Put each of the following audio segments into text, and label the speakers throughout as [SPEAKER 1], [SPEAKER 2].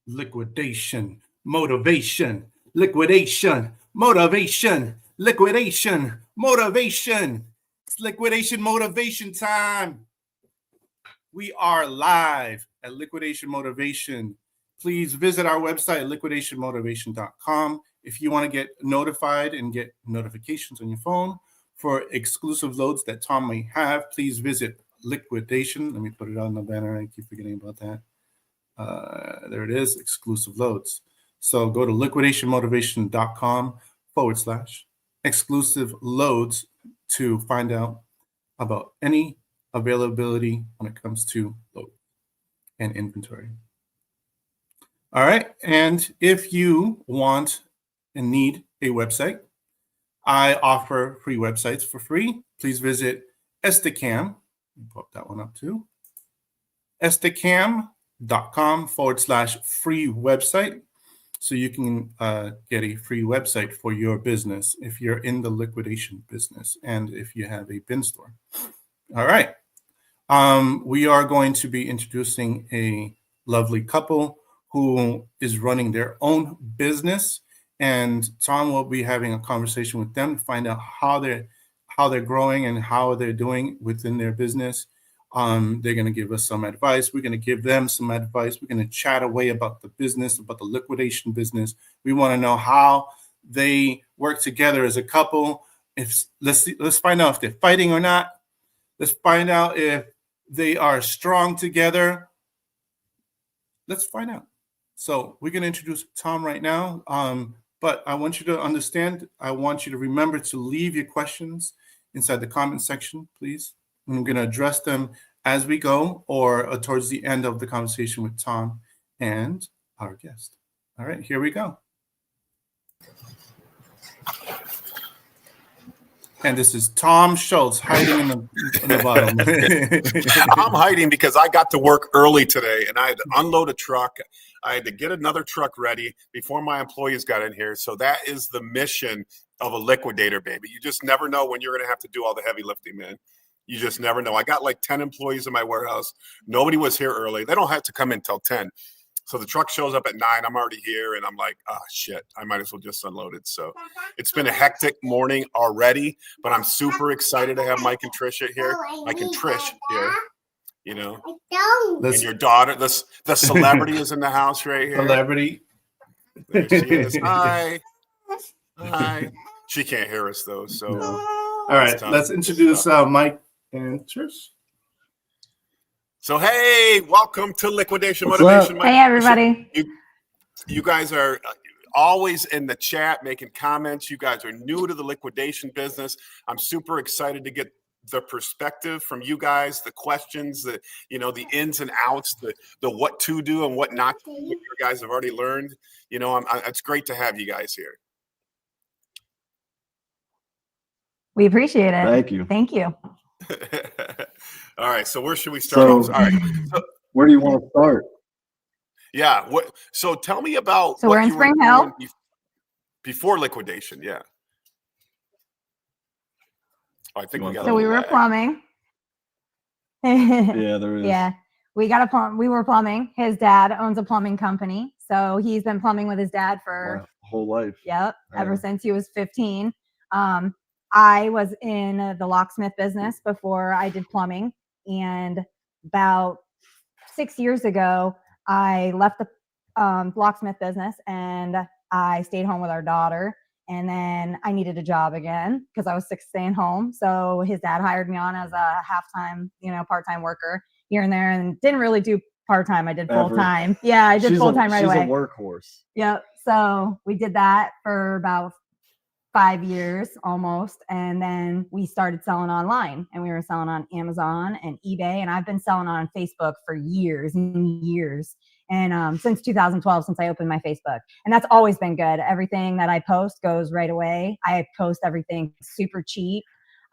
[SPEAKER 1] Liquidation motivation. Liquidation motivation. Liquidation motivation. It's liquidation motivation time. We are live at Liquidation Motivation. Please visit our website, liquidationmotivation.com. If you want to get notified and get notifications on your phone for exclusive loads that Tom may have, please visit Liquidation. Let me put it on the banner. I keep forgetting about that. There it is, exclusive loads. So go to liquidationmotivation.com/exclusive loads to find out about any availability when it comes to load and inventory. All right, and if you want and need a website, I offer free websites for free. Please visit Estacam. Put that one up too. Estacam.com/free website. So you can get a free website for your business if you're in the liquidation business and if you have a bin store. All right. We are going to be introducing a lovely couple who is running their own business, and Tom will be having a conversation with them to find out how they're growing and how they're doing within their business. They're going to give us some advice. We're going to give them some advice. We're going to chat away about the business, about the liquidation business. We want to know how they work together as a couple. Let's find out if they're fighting or not. Let's find out if they are strong together. Let's find out. So we're going to introduce Tom right now. But I want you to understand, I want you to remember to leave your questions inside the comment section, please. I'm going to address them as we go or towards the end of the conversation with Tom and our guest. All right, here we go. And this is Tom Schultz hiding in the bottom.
[SPEAKER 2] I'm hiding because I got to work early today and I had to unload a truck. I had to get another truck ready before my employees got in here. So that is the mission of a liquidator, baby. You just never know when you're going to have to do all the heavy lifting, man. You just never know. I got like 10 employees in my warehouse. Nobody was here early. They don't have to come in till 10. So the truck shows up at 9. I'm already here, and I'm like, oh, shit. I might as well just unload it. So it's been a hectic morning already, but I'm super excited to have Mike and Trish here. Mike and Trish here, you know. And your daughter, the celebrity is in the house right here.
[SPEAKER 1] Celebrity.
[SPEAKER 2] There she is. Hi. Hi. She can't hear us, though. So.
[SPEAKER 1] No. All right, let's introduce Mike and Trish.
[SPEAKER 2] So, hey, welcome to Liquidation Motivation.
[SPEAKER 3] Hey, everybody.
[SPEAKER 2] You guys are always in the chat making comments. You guys are new to the liquidation business. I'm super excited to get the perspective from you guys, the questions, the ins and outs, the what to do and what not to do. What you guys have already learned. It's great to have you guys here.
[SPEAKER 3] We appreciate it.
[SPEAKER 4] Thank you.
[SPEAKER 3] Thank you.
[SPEAKER 2] All right. So where should we start? All right. So,
[SPEAKER 4] where do you want to start?
[SPEAKER 2] Yeah. So tell me about.
[SPEAKER 3] So we're in Spring Hill.
[SPEAKER 2] Before liquidation. Yeah. Oh, I think we got.
[SPEAKER 3] So we were plumbing.
[SPEAKER 4] Yeah, there is.
[SPEAKER 3] Yeah. We were plumbing. His dad owns a plumbing company. So he's been plumbing with his dad for
[SPEAKER 4] whole life.
[SPEAKER 3] Yep. Ever since he was 15. I was in the locksmith business before I did plumbing, and about 6 years ago, I left the locksmith business and I stayed home with our daughter, and then I needed a job again because I was sick staying home. So his dad hired me on as a half-time, part-time worker here and there, and didn't really do part-time. I did full-time. Yeah, I did full-time right away.
[SPEAKER 4] She's a workhorse.
[SPEAKER 3] Yep. So we did that for about 5 years almost. And then we started selling online, and we were selling on Amazon and eBay. And I've been selling on Facebook for years and years. And since 2012, since I opened my Facebook, and that's always been good. Everything that I post goes right away. I post everything super cheap.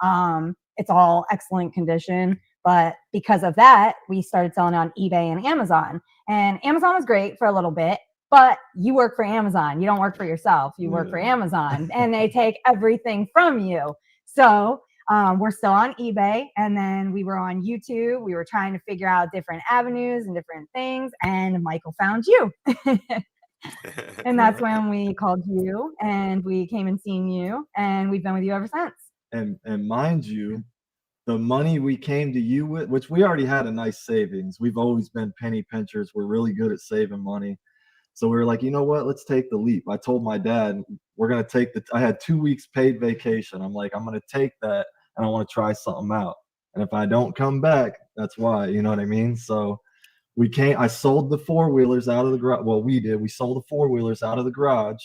[SPEAKER 3] It's all excellent condition. But because of that, we started selling on eBay and Amazon. And Amazon was great for a little bit. But you work for Amazon. You don't work for yourself. You work for Amazon, and they take everything from you. So we're still on eBay, and then we were on YouTube. We were trying to figure out different avenues and different things, and Michael found you. And that's when we called you, and we came and seen you, and we've been with you ever since.
[SPEAKER 4] And mind you, the money we came to you with, which we already had a nice savings. We've always been penny pinchers. We're really good at saving money. So we were like, you know what? Let's take the leap. I told my dad, we're going to take I had 2 weeks paid vacation. I'm like, I'm going to take that and I want to try something out. And if I don't come back, that's why, you know what I mean? So I sold the 4-wheelers out of the garage. Well, we did. We sold the 4-wheelers out of the garage,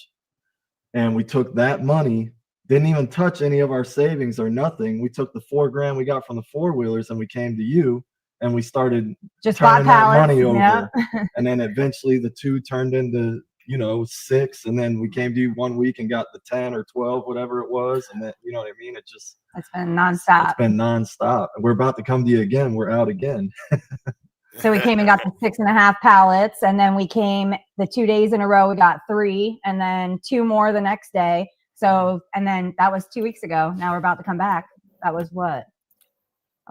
[SPEAKER 4] and we took that money, didn't even touch any of our savings or nothing. We took the $4,000 we got from the 4-wheelers and we came to you, and we started
[SPEAKER 3] just
[SPEAKER 4] turning that money over.
[SPEAKER 3] Yeah.
[SPEAKER 4] And then eventually the 2 turned into, 6. And then we came to you 1 week and got the 10 or 12, whatever it was. And then, you know what I mean? It's
[SPEAKER 3] been nonstop.
[SPEAKER 4] It's been nonstop. We're about to come to you again. We're out again.
[SPEAKER 3] So we came and got the 6.5 pallets, and then we came the 2 days in a row. We got 3, and then 2 more the next day. So, and then that was 2 weeks ago. Now we're about to come back. That was what?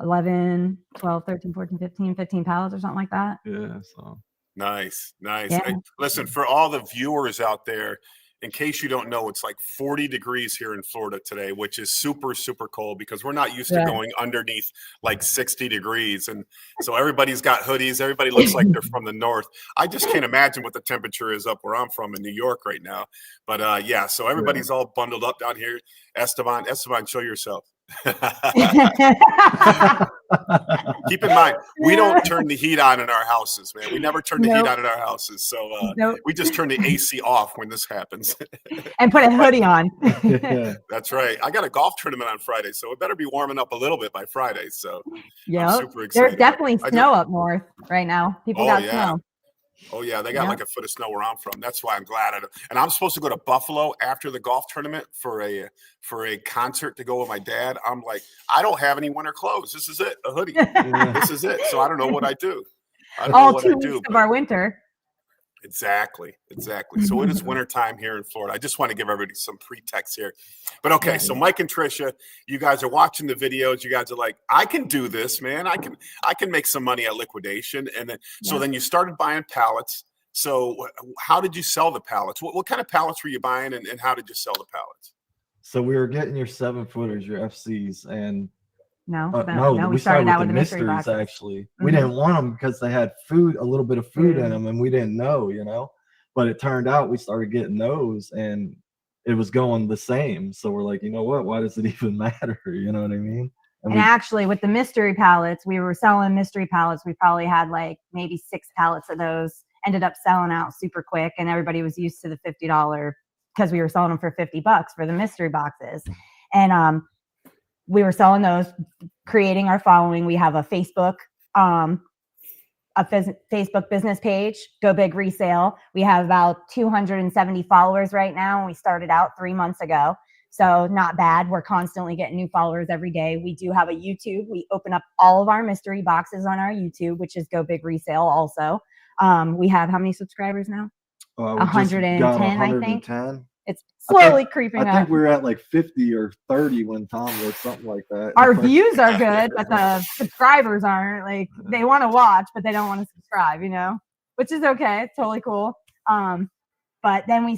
[SPEAKER 3] 11, 12, 13, 14, 15 pallets or something like that.
[SPEAKER 4] Yeah. So
[SPEAKER 2] Nice.
[SPEAKER 3] Yeah.
[SPEAKER 2] Hey, listen, for all the viewers out there, in case you don't know, it's like 40 degrees here in Florida today, which is super, super cold because we're not used to going underneath like 60 degrees. And so everybody's got hoodies. Everybody looks like they're from the north. I just can't imagine what the temperature is up where I'm from in New York right now. But yeah, so everybody's all bundled up down here. Esteban, show yourself. Keep in mind, we don't turn the heat on in our houses, man. We never turn the heat on in our houses. So we just turn the AC off when this happens.
[SPEAKER 3] And put a hoodie on.
[SPEAKER 2] That's right. I got a golf tournament on Friday, so it better be warming up a little bit by Friday. So
[SPEAKER 3] yeah,
[SPEAKER 2] I'm super excited.
[SPEAKER 3] There's definitely snow up north right now. People got snow.
[SPEAKER 2] Oh yeah, they got like a foot of snow where I'm from. That's why I'm glad. And I'm supposed to go to Buffalo after the golf tournament for a concert to go with my dad. I'm like, I don't have any winter clothes. This is it, a hoodie. This is it. So I don't know what I do. I don't know what
[SPEAKER 3] 2 weeks of our winter.
[SPEAKER 2] Exactly. So it is winter time here in Florida. I just want to give everybody some pretext here. But okay, so Mike and Trisha, you guys are watching the videos. You guys are like, I can do this, man. I can make some money at liquidation. And then so then you started buying pallets. So how did you sell the pallets? What kind of pallets were you buying, and how did you sell the pallets?
[SPEAKER 4] So we were getting your 7-footers, your FCs, and
[SPEAKER 3] No,
[SPEAKER 4] we started out with the mysteries. Actually, we didn't want them because they had food, a little bit of food in them, and we didn't know, But it turned out we started getting those, and it was going the same. So we're like, you know what? Why does it even matter? You know what I mean?
[SPEAKER 3] And actually, with the mystery pallets, we were selling mystery pallets. We probably had like maybe 6 pallets of those. Ended up selling out super quick, and everybody was used to the $50 because we were selling them for $50 for the mystery boxes, and we were selling those, creating our following. We have a Facebook business page, GoBig ReSale. We have about 270 followers right now, and we started out 3 months ago. So not bad. We're constantly getting new followers every day. We do have a YouTube. We open up all of our mystery boxes on our YouTube, which is GoBig ReSale also. We have how many subscribers now? 110, I think. It's slowly creeping up.
[SPEAKER 4] I think we were at like 50 or 30 when Tom was, something like that.
[SPEAKER 3] Our views are good, but the subscribers aren't. Like, they want to watch, but they don't want to subscribe, which is okay. It's totally cool. But then we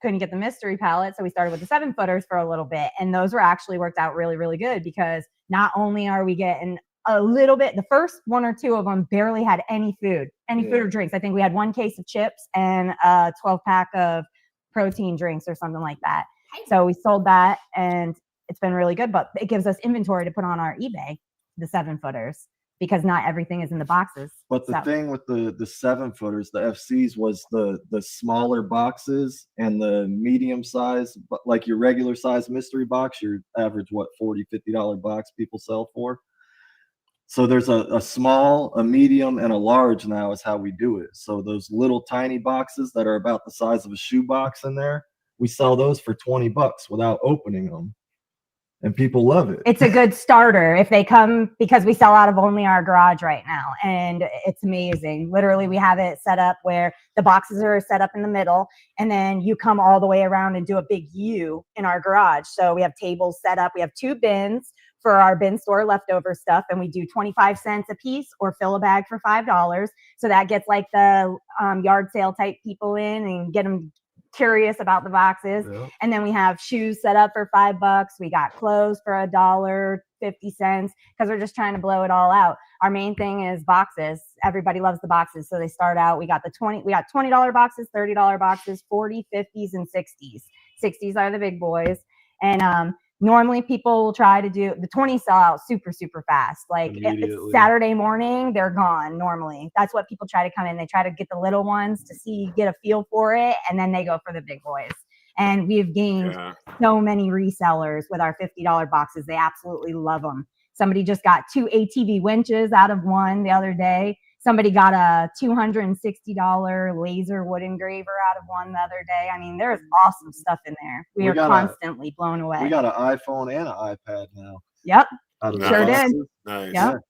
[SPEAKER 3] couldn't get the mystery palette, so we started with the 7-footers for a little bit, and those were actually worked out really, really good because not only are we getting a little bit, the first 1 or 2 of them barely had any food or drinks. I think we had 1 case of chips and a 12-pack of protein drinks or something like that. So we sold that, and it's been really good, but it gives us inventory to put on our eBay, the 7-footers, because not everything is in the boxes.
[SPEAKER 4] But the thing with the 7-footers, the FCs, was the smaller boxes and the medium size, like your regular size mystery box, your average, $40-$50 box people sell for. So there's a small, a medium, and a large now is how we do it. So those little tiny boxes that are about the size of a shoebox in there, we sell those for $20 without opening them. and people love it.
[SPEAKER 3] It's a good starter if they come, because we sell out of only our garage right now, and it's amazing. Literally, we have it set up where the boxes are set up in the middle, and then you come all the way around and do a big U in our garage. So we have tables set up. We have 2 bins for our bin store leftover stuff, and we do 25 cents a piece or fill a bag for $5. So that gets like the yard sale type people in and get them curious about the boxes.
[SPEAKER 4] Yep.
[SPEAKER 3] And then we have shoes set up for $5. We got clothes for $1.50 because we're just trying to blow it all out. Our main thing is boxes. Everybody loves the boxes. So they start out, we got $20 boxes, $30 boxes, 40, 50s, and 60s. 60s are the big boys. And normally people will try to do the 20 sell out super, super fast. Like it's Saturday morning, they're gone normally. That's what people try to come in. They try to get the little ones to get a feel for it, and then they go for the big boys. And we've gained so many resellers with our $50 boxes. They absolutely love them. Somebody just got 2 ATV winches out of one the other day. Somebody got a $260 laser wood engraver out of one the other day. I mean, there's awesome stuff in there. We are constantly blown away.
[SPEAKER 4] We got an iPhone and an iPad now.
[SPEAKER 3] Yep.
[SPEAKER 2] Sure
[SPEAKER 3] did.
[SPEAKER 2] Nice.
[SPEAKER 3] Yep.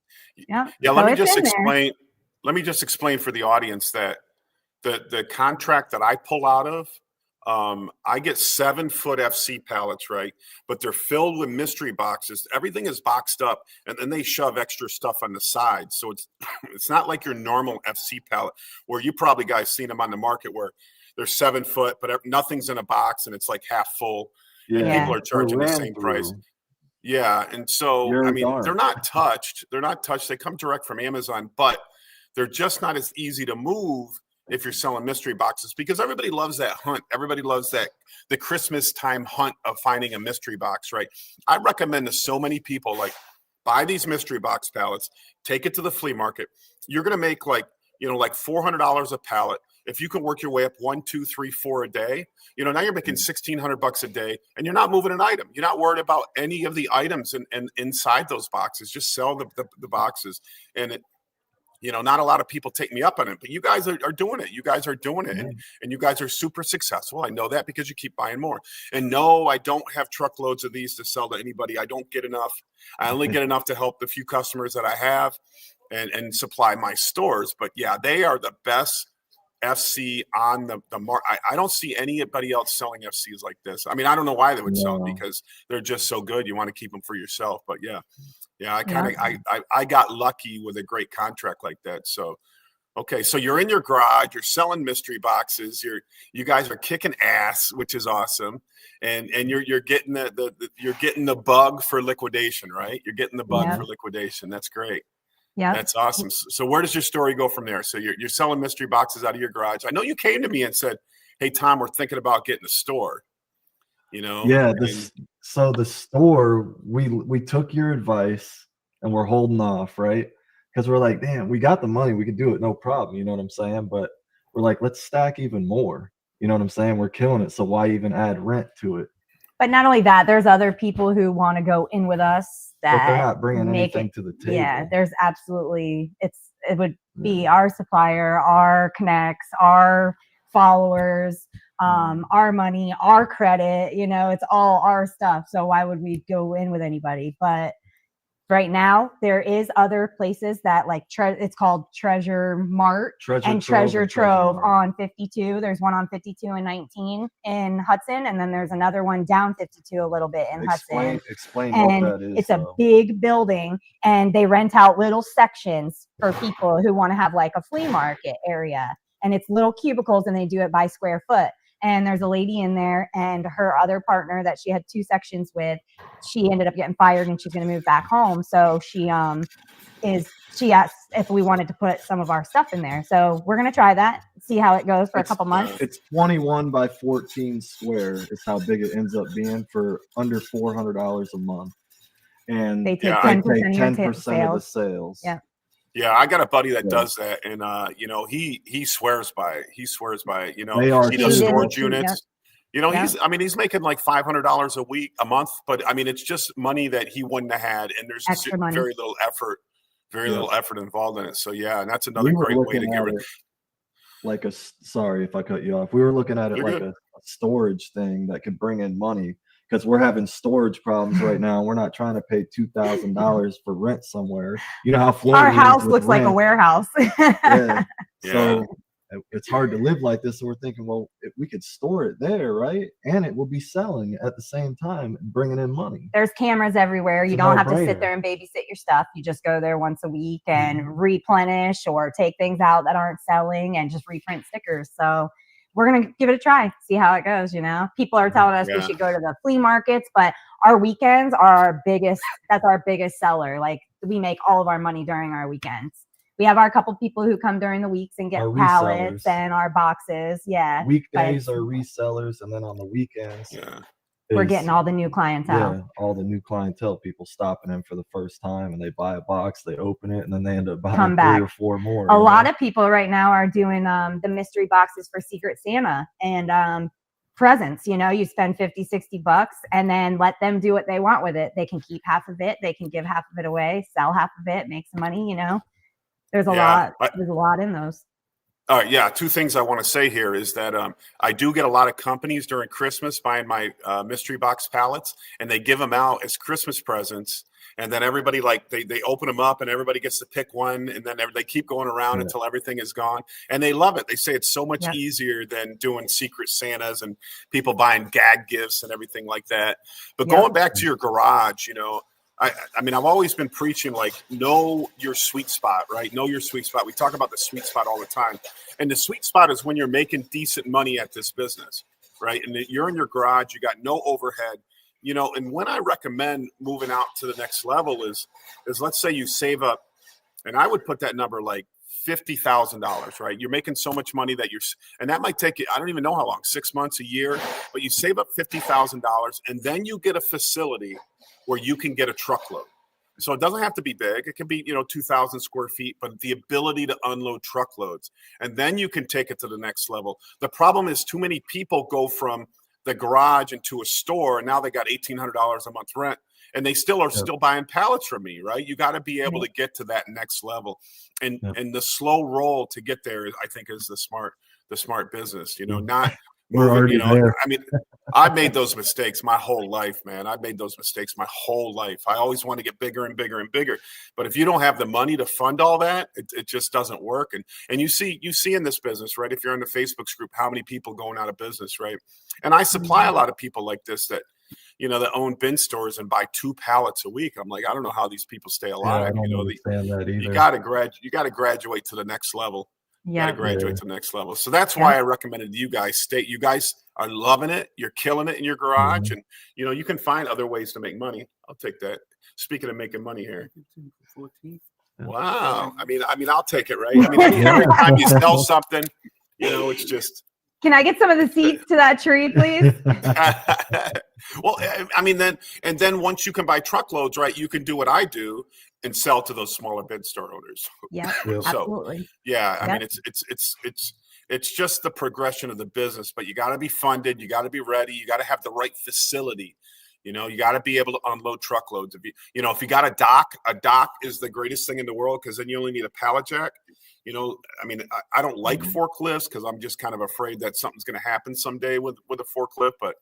[SPEAKER 2] Yeah.
[SPEAKER 3] So
[SPEAKER 2] Let me just explain. Let me just explain for the audience that the contract that I pull out of, I get 7-foot FC pallets, right? But they're filled with mystery boxes. Everything is boxed up, and then they shove extra stuff on the side. So it's not like your normal FC pallet where you probably guys seen them on the market where they're 7 foot, but nothing's in a box and it's like half full.
[SPEAKER 4] Yeah.
[SPEAKER 2] And people are charging the same price. Yeah. And so, they're not touched. They're not touched. They come direct from Amazon, but they're just not as easy to move if you're selling mystery boxes, because everybody loves that hunt. Everybody loves the Christmas time hunt of finding a mystery box, right? I recommend to so many people, like, buy these mystery box pallets, take it to the flea market. You're going to make like $400 a pallet. If you can work your way up 1, 2, 3, 4 a day, now you're making $1,600 a day, and you're not moving an item. You're not worried about any of the items and inside those boxes. Just sell the boxes. And not a lot of people take me up on it, but you guys are doing it. You guys are doing it, and you guys are super successful. I know that because you keep buying more. And no, I don't have truckloads of these to sell to anybody. I don't get enough. I only get enough to help the few customers that I have and supply my stores. But yeah, they are the best FC on the market. I don't see anybody else selling FCs like this. I mean, I don't know why they would sell them, because they're just so good. You want to keep them for yourself. But yeah, I got lucky with a great contract like that. So, okay. So you're in your garage, you're selling mystery boxes. You guys are kicking ass, which is awesome. And you're getting you're getting the bug for liquidation, right? You're getting the bug for liquidation. That's great. Yeah, that's awesome. So where does your story go from there? So you're selling mystery boxes out of your garage. I know you came to me and said, "Hey, Tom, we're thinking about getting a store."
[SPEAKER 4] Yeah. So the store, we took your advice and we're holding off, right? Because we're like, damn, we got the money, we could do it, no problem. You know what I'm saying? But we're like, let's stack even more. You know what I'm saying? We're killing it. So why even add rent to it?
[SPEAKER 3] But not only that, there's other people who want to go in with us that
[SPEAKER 4] but they're not bringing anything to the table.
[SPEAKER 3] Yeah, there's absolutely, it would be our supplier, our connects, our followers, our money, our credit, it's all our stuff. So why would we go in with anybody? But right now, there is other places that it's called Treasure Mart and Treasure Trove on 52. There's one on 52 and 19 in Hudson, and then there's another one down 52 a little bit in Hudson.
[SPEAKER 4] Explain what that is.
[SPEAKER 3] It's a big building, and they rent out little sections for people who want to have like a flea market area. And it's little cubicles, and they do it by square foot. And there's a lady in there, and her other partner that she had 2 sections with, she ended up getting fired, and she's going to move back home. So she asked if we wanted to put some of our stuff in there. So we're going to try that, see how it goes for a couple months.
[SPEAKER 4] It's 21 by 14 square is how big it ends up being for under $400 a month. And
[SPEAKER 3] they take 10%
[SPEAKER 4] of the sales.
[SPEAKER 3] Yeah.
[SPEAKER 2] Yeah, I got a buddy that does that, and he swears by it. He swears by it. He does storage units. He's making like $500 a month, but I mean, it's just money that he wouldn't have had, and there's very little effort involved in it. So yeah, and that's another great way to get rid.
[SPEAKER 4] Sorry if I cut you off. We were looking at it like a storage thing that could bring in money, because we're having storage problems right now. We're not trying to pay $2,000 for rent somewhere. You know how Florida
[SPEAKER 3] Our house
[SPEAKER 4] is with
[SPEAKER 3] looks like a
[SPEAKER 4] rent.
[SPEAKER 3] warehouse.
[SPEAKER 4] Yeah.
[SPEAKER 2] Yeah.
[SPEAKER 4] So it's hard to live like this. So we're thinking, well, if we could store it there, right? And it will be selling at the same time and bringing in money.
[SPEAKER 3] There's cameras everywhere.
[SPEAKER 4] It's
[SPEAKER 3] You
[SPEAKER 4] a
[SPEAKER 3] don't have to
[SPEAKER 4] no-brainer.
[SPEAKER 3] sit there and babysit your stuff. You just go there once a week and replenish or take things out that aren't selling and just reprint stickers. So we're going to give it a try, see how it goes. You know, people are telling us we should go to the flea markets, but our weekends are our biggest. That's our biggest seller. Like, we make all of our money during our weekends. We have our couple people who come during the weeks and get
[SPEAKER 4] Our
[SPEAKER 3] pallets
[SPEAKER 4] resellers.
[SPEAKER 3] and our boxes. Yeah.
[SPEAKER 4] Weekdays are resellers, and then on the weekends,
[SPEAKER 3] We're
[SPEAKER 4] is-
[SPEAKER 3] getting all the new clientele.
[SPEAKER 4] Yeah, all the new clientele, people stopping in for the first time, and they buy a box, they open it, and then they end up buying
[SPEAKER 3] Come
[SPEAKER 4] 3
[SPEAKER 3] back.
[SPEAKER 4] or 4 more.
[SPEAKER 3] A lot of people right now are doing the mystery boxes for Secret Santa and presents. You know, you spend 50, 60 bucks and then let them do what they want with it. They can keep half of it, they can give half of it away, sell half of it, make some money. You know, there's a lot. There's a lot in those.
[SPEAKER 2] Yeah, 2 things I want to say here is that I do get a lot of companies during Christmas buying my mystery box pallets, and they give them out as Christmas presents. And then everybody, like, they open them up and everybody gets to pick one, and then they keep going around until everything is gone. And they love it. They say it's so much easier than doing Secret Santas and people buying gag gifts and everything like that. But going back to your garage, you know, I mean, I've always been preaching, like, know your sweet spot, right? Know your sweet spot. We talk about the sweet spot all the time. And the sweet spot is when you're making decent money at this business, right? And you're in your garage, you got no overhead, you know. And when I recommend moving out to the next level is let's say you save up, and I would put that number like $50,000, right? You're making so much money that and that might take you, I don't even know how long, 6 months, a year, but you save up $50,000, and then you get a facility where you can get a truckload. So it doesn't have to be big. It can be, you know, 2,000 square feet, but the ability to unload truckloads. And then you can take it to the next level. The problem is too many people go from the garage into a store, and now they got $1,800 a month rent, and they still are still buying pallets from me, right? You got to be able to get to that next level. And the slow roll to get there, I think, is the smart business, you know, not moving, you know, I mean, I've made those mistakes my whole life, man. I've made those mistakes my whole life. I always want to get bigger and bigger and bigger. But if you don't have the money to fund all that, it just doesn't work. And you see in this business, right? If you're in the Facebook group, how many people going out of business, right? And I supply a lot of people like this that, you know, that own bin stores and buy 2 pallets a week. I'm like, I don't know how these people stay alive.
[SPEAKER 4] I don't
[SPEAKER 2] You know,
[SPEAKER 4] understand that either.
[SPEAKER 2] you got to graduate to the next level.
[SPEAKER 3] Yeah.
[SPEAKER 2] Graduate to the next level. So that's why I recommended you guys stay. You guys are loving it. You're killing it in your garage, and you know, you can find other ways to make money. I'll take that. Speaking of making money here. Wow. I mean, I'll take it, right? I mean, every time you sell something, you know, it's just.
[SPEAKER 3] Can I get some of the seeds to that tree, please?
[SPEAKER 2] Well, I mean, then once you can buy truckloads, right, you can do what I do and sell to those smaller bin store owners.
[SPEAKER 3] Yeah,
[SPEAKER 2] So,
[SPEAKER 3] absolutely.
[SPEAKER 2] yeah, I mean, it's just the progression of the business, but you got to be funded, you got to be ready, you got to have the right facility. You know, you got to be able to unload truckloads. If you got a dock is the greatest thing in the world, because then you only need a pallet jack. You know, I mean, I don't like forklifts because I'm just kind of afraid that something's going to happen someday with a forklift. But,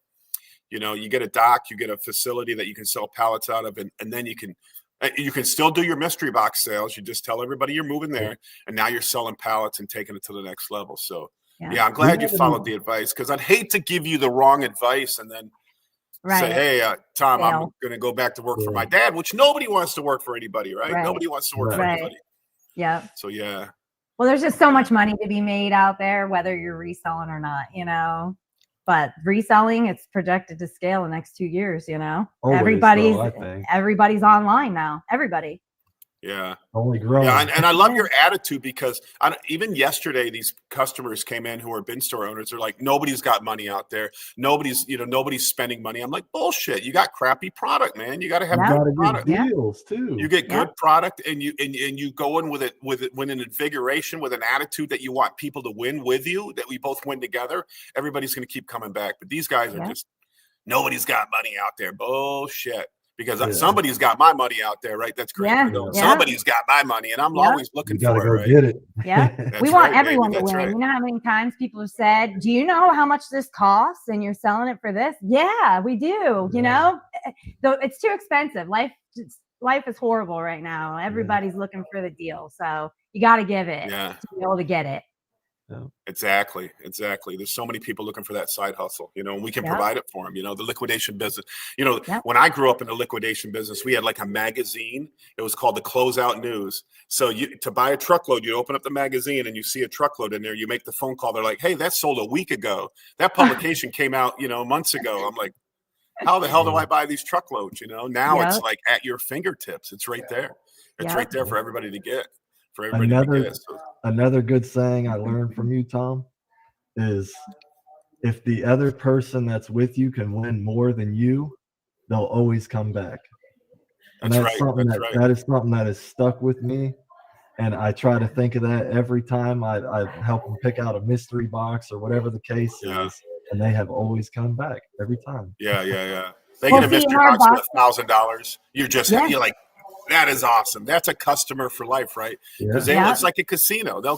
[SPEAKER 2] you know, you get a dock, you get a facility that you can sell pallets out of, and then you can still do your mystery box sales. You just tell everybody you're moving there, and now you're selling pallets and taking it to the next level. So, yeah, I'm glad you followed the advice, because I'd hate to give you the wrong advice and then say, hey, Tom, I'm going to go back to work for my dad, which nobody wants to work for anybody, right? Nobody wants to work for anybody.
[SPEAKER 3] Yeah.
[SPEAKER 2] So, yeah.
[SPEAKER 3] Well, there's just so much money to be made out there, whether you're reselling or not, you know. But reselling, it's projected to scale the next 2 years, you know.
[SPEAKER 4] Always,
[SPEAKER 3] everybody's online now. Everybody.
[SPEAKER 2] Yeah.
[SPEAKER 4] Only growing.
[SPEAKER 2] Yeah, and I love your attitude, because even yesterday, these customers came in who are bin store owners. They're like, nobody's got money out there. Nobody's spending money. I'm like, bullshit. You got crappy product, man. You got to have good product.
[SPEAKER 4] Deals too.
[SPEAKER 2] You get good product, and you go in with an invigoration, with an attitude that you want people to win with you, that we both win together. Everybody's going to keep coming back. But these guys are just, nobody's got money out there. Bullshit. because somebody's got my money out there, right? That's great.
[SPEAKER 3] Yeah,
[SPEAKER 2] Somebody's got my money, and I'm always looking
[SPEAKER 4] You gotta
[SPEAKER 2] for it.
[SPEAKER 4] go
[SPEAKER 2] Right?
[SPEAKER 4] get it.
[SPEAKER 3] Yeah, we want everyone to win. You know how many times people have said, "Do you know how much this costs?" And you're selling it for this. Yeah, we do. You know, though it's too expensive. Life is horrible right now. Everybody's looking for the deal, so you got to give it to be able to get it.
[SPEAKER 2] Exactly. There's so many people looking for that side hustle, and we can provide it for them. The liquidation business. When I grew up in the liquidation business, we had like a magazine. It was called the Closeout News. So to buy a truckload, you open up the magazine and you see a truckload in there. You make the phone call. They're like, "Hey, that sold a week ago. That publication came out, months ago." I'm like, "How the hell do I buy these truckloads?" Now it's like at your fingertips. It's right there. It's right there for everybody to get. For everybody to get.
[SPEAKER 4] Another good saying I learned from you, Tom, is if the other person that's with you can win more than you, they'll always come back. And that's something that is something that has stuck with me. And I try to think of that every time I help them pick out a mystery box or whatever the case is. And they have always come back every time.
[SPEAKER 2] Yeah. They get a mystery box with $1,000. You're like, that is awesome. That's a customer for life, right? Because it's like a casino. They'll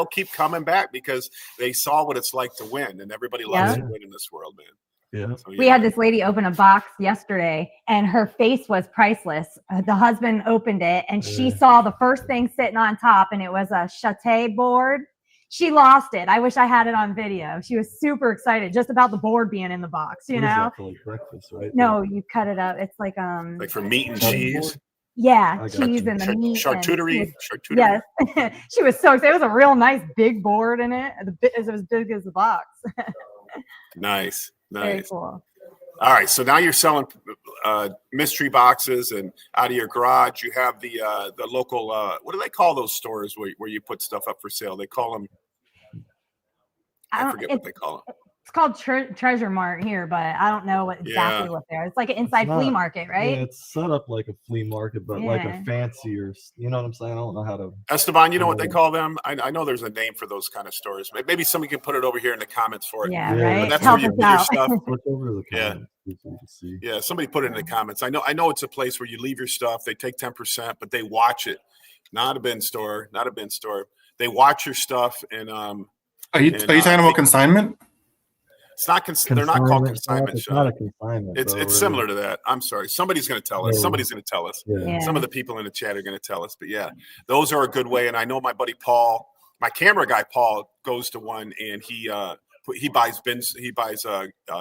[SPEAKER 2] keep coming back because they saw what it's like to win, and everybody loves to win in this world, man.
[SPEAKER 4] Yeah.
[SPEAKER 2] So,
[SPEAKER 3] we had this lady open a box yesterday, and her face was priceless. The husband opened it, and she saw the first thing sitting on top, and it was a chate board. She lost it. I wish I had it on video. She was super excited just about the board being in the box. You know,
[SPEAKER 4] for like breakfast, right?
[SPEAKER 3] No, you cut it up. It's like
[SPEAKER 2] for meat and cheese.
[SPEAKER 3] Yeah, cheese and the meat.
[SPEAKER 2] Charcuterie.
[SPEAKER 3] Yes. She was so excited. It was a real nice big board in it. It was as big as the box.
[SPEAKER 2] Nice.
[SPEAKER 3] Very cool.
[SPEAKER 2] All right. So now you're selling mystery boxes, and out of your garage, you have the local, what do they call those stores where you put stuff up for sale? They call them, I forget what they call them.
[SPEAKER 3] It's called Treasure Mart here, but I don't know exactly what they're. It's like an inside flea market, right?
[SPEAKER 4] Yeah, it's set up like a flea market, but like a fancier. You know what I'm saying? I don't know how to.
[SPEAKER 2] Esteban, you know what they call them? I know there's a name for those kind of stores. Maybe somebody can put it over here in the comments for it.
[SPEAKER 3] Yeah, right.
[SPEAKER 2] But that's where you put your stuff.
[SPEAKER 4] Look over to the comments.
[SPEAKER 2] Yeah, somebody put it in the comments. I know it's a place where you leave your stuff. They take 10%, but they watch it. Not a bin store. They watch your stuff, and
[SPEAKER 1] are you talking about consignment?
[SPEAKER 2] It's not. They're not called consignment.
[SPEAKER 4] It's not a consignment.
[SPEAKER 2] It's similar to that. I'm sorry. Somebody's going to tell us. Somebody's going to tell us.
[SPEAKER 3] Yeah.
[SPEAKER 2] Some of the people in the chat are going to tell us. But yeah, those are a good way. And I know my buddy Paul, my camera guy Paul, goes to one, and he buys bins. He buys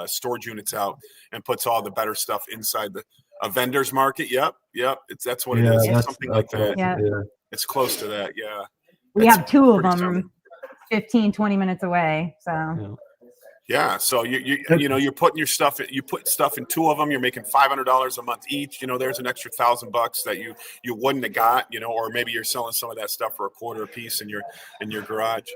[SPEAKER 2] storage units out and puts all the better stuff inside a vendor's market. Yep. That's what it is. It's something like that.
[SPEAKER 3] Yeah.
[SPEAKER 2] It's close to that. Yeah.
[SPEAKER 3] We have two of them 15, 20 minutes away. So.
[SPEAKER 2] Yeah, so you're putting your stuff. You put stuff in two of them. You're making $500 a month each. There's an extra $1,000 that you wouldn't have got. Or maybe you're selling some of that stuff for $0.25 a piece in your garage.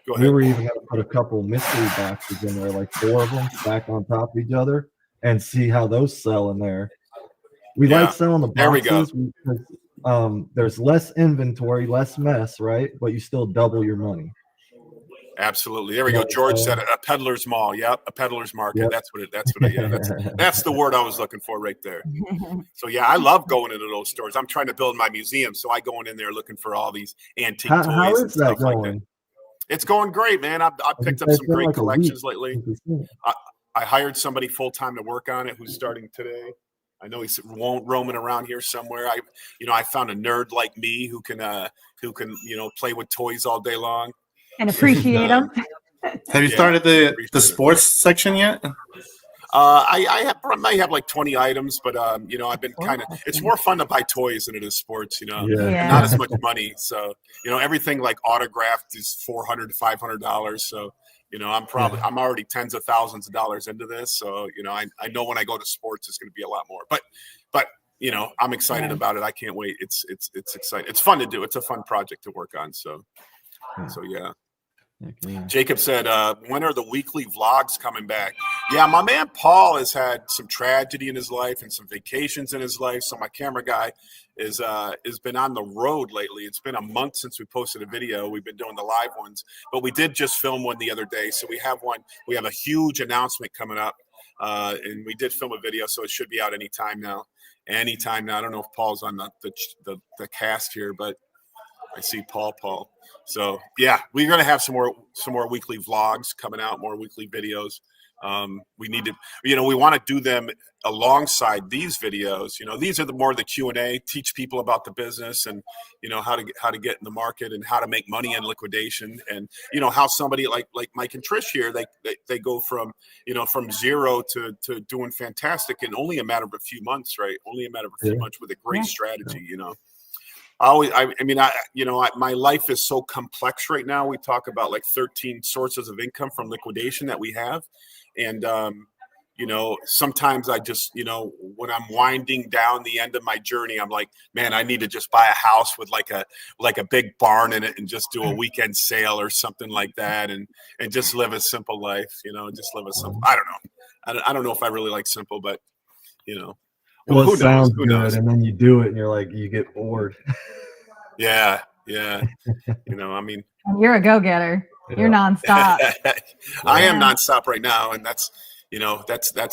[SPEAKER 2] Go ahead.
[SPEAKER 4] We were even going to put a couple mystery boxes in there, like 4 of them stacked on top of each other, and see how those sell in there. We like selling the boxes because there's less inventory, less mess, right? But you still double your money.
[SPEAKER 2] Absolutely. There we go. George said it, a peddler's mall. Yep, a peddler's market. Yep. That's the word I was looking for right there. So yeah, I love going into those stores. I'm trying to build my museum, so I go in there looking for all these antique toys.
[SPEAKER 4] How is
[SPEAKER 2] and stuff
[SPEAKER 4] that going?
[SPEAKER 2] Like that. It's going great, man. I've picked up some great collections lately. I hired somebody full time to work on it who's starting today. I know he's roaming around here somewhere. I found a nerd like me who can play with toys all day long.
[SPEAKER 3] And appreciate them.
[SPEAKER 1] Have you started the sports section yet?
[SPEAKER 2] I might have like 20 items, but I've been it's more fun to buy toys than it is sports, not as much money. So, everything like autographed is $400 to $500. So, I'm already tens of thousands of dollars into this. So, I know when I go to sports, it's going to be a lot more, but I'm excited about it. I can't wait. It's exciting. It's fun to do. It's a fun project to work on. So yeah. Jacob said, when are the weekly vlogs coming back? Yeah, my man Paul has had some tragedy in his life and some vacations in his life. So my camera guy has been on the road lately. It's been a month since we posted a video. We've been doing the live ones, but we did just film one the other day. So we have a huge announcement coming up, and we did film a video, so it should be out any time now. anytime now. I don't know if Paul's on the cast here, but I see Paul. So yeah, we're gonna have some more weekly vlogs coming out, more weekly videos. We need to, we want to do them alongside these videos. These are more the Q&A, teach people about the business and, how to get in the market and how to make money in liquidation. And, how somebody like Mike and Trish here, they go from zero to doing fantastic in only a matter of a few months, right? Only a matter of a few months with a great strategy, my life is so complex right now. We talk about like 13 sources of income from liquidation that we have. And, sometimes I just, when I'm winding down the end of my journey, I'm like, man, I need to just buy a house with like a big barn in it and just do a weekend sale or something like that. And just live a simple life, just live a simple, I don't know. I don't know if I really like simple, but,
[SPEAKER 4] well,
[SPEAKER 2] who
[SPEAKER 4] it sounds
[SPEAKER 2] knows? Who
[SPEAKER 4] good,
[SPEAKER 2] knows?
[SPEAKER 4] and then you do it, and you're like, you get bored.
[SPEAKER 2] Yeah. I mean,
[SPEAKER 3] And you're a go-getter. You're nonstop.
[SPEAKER 2] I am nonstop right now, and that's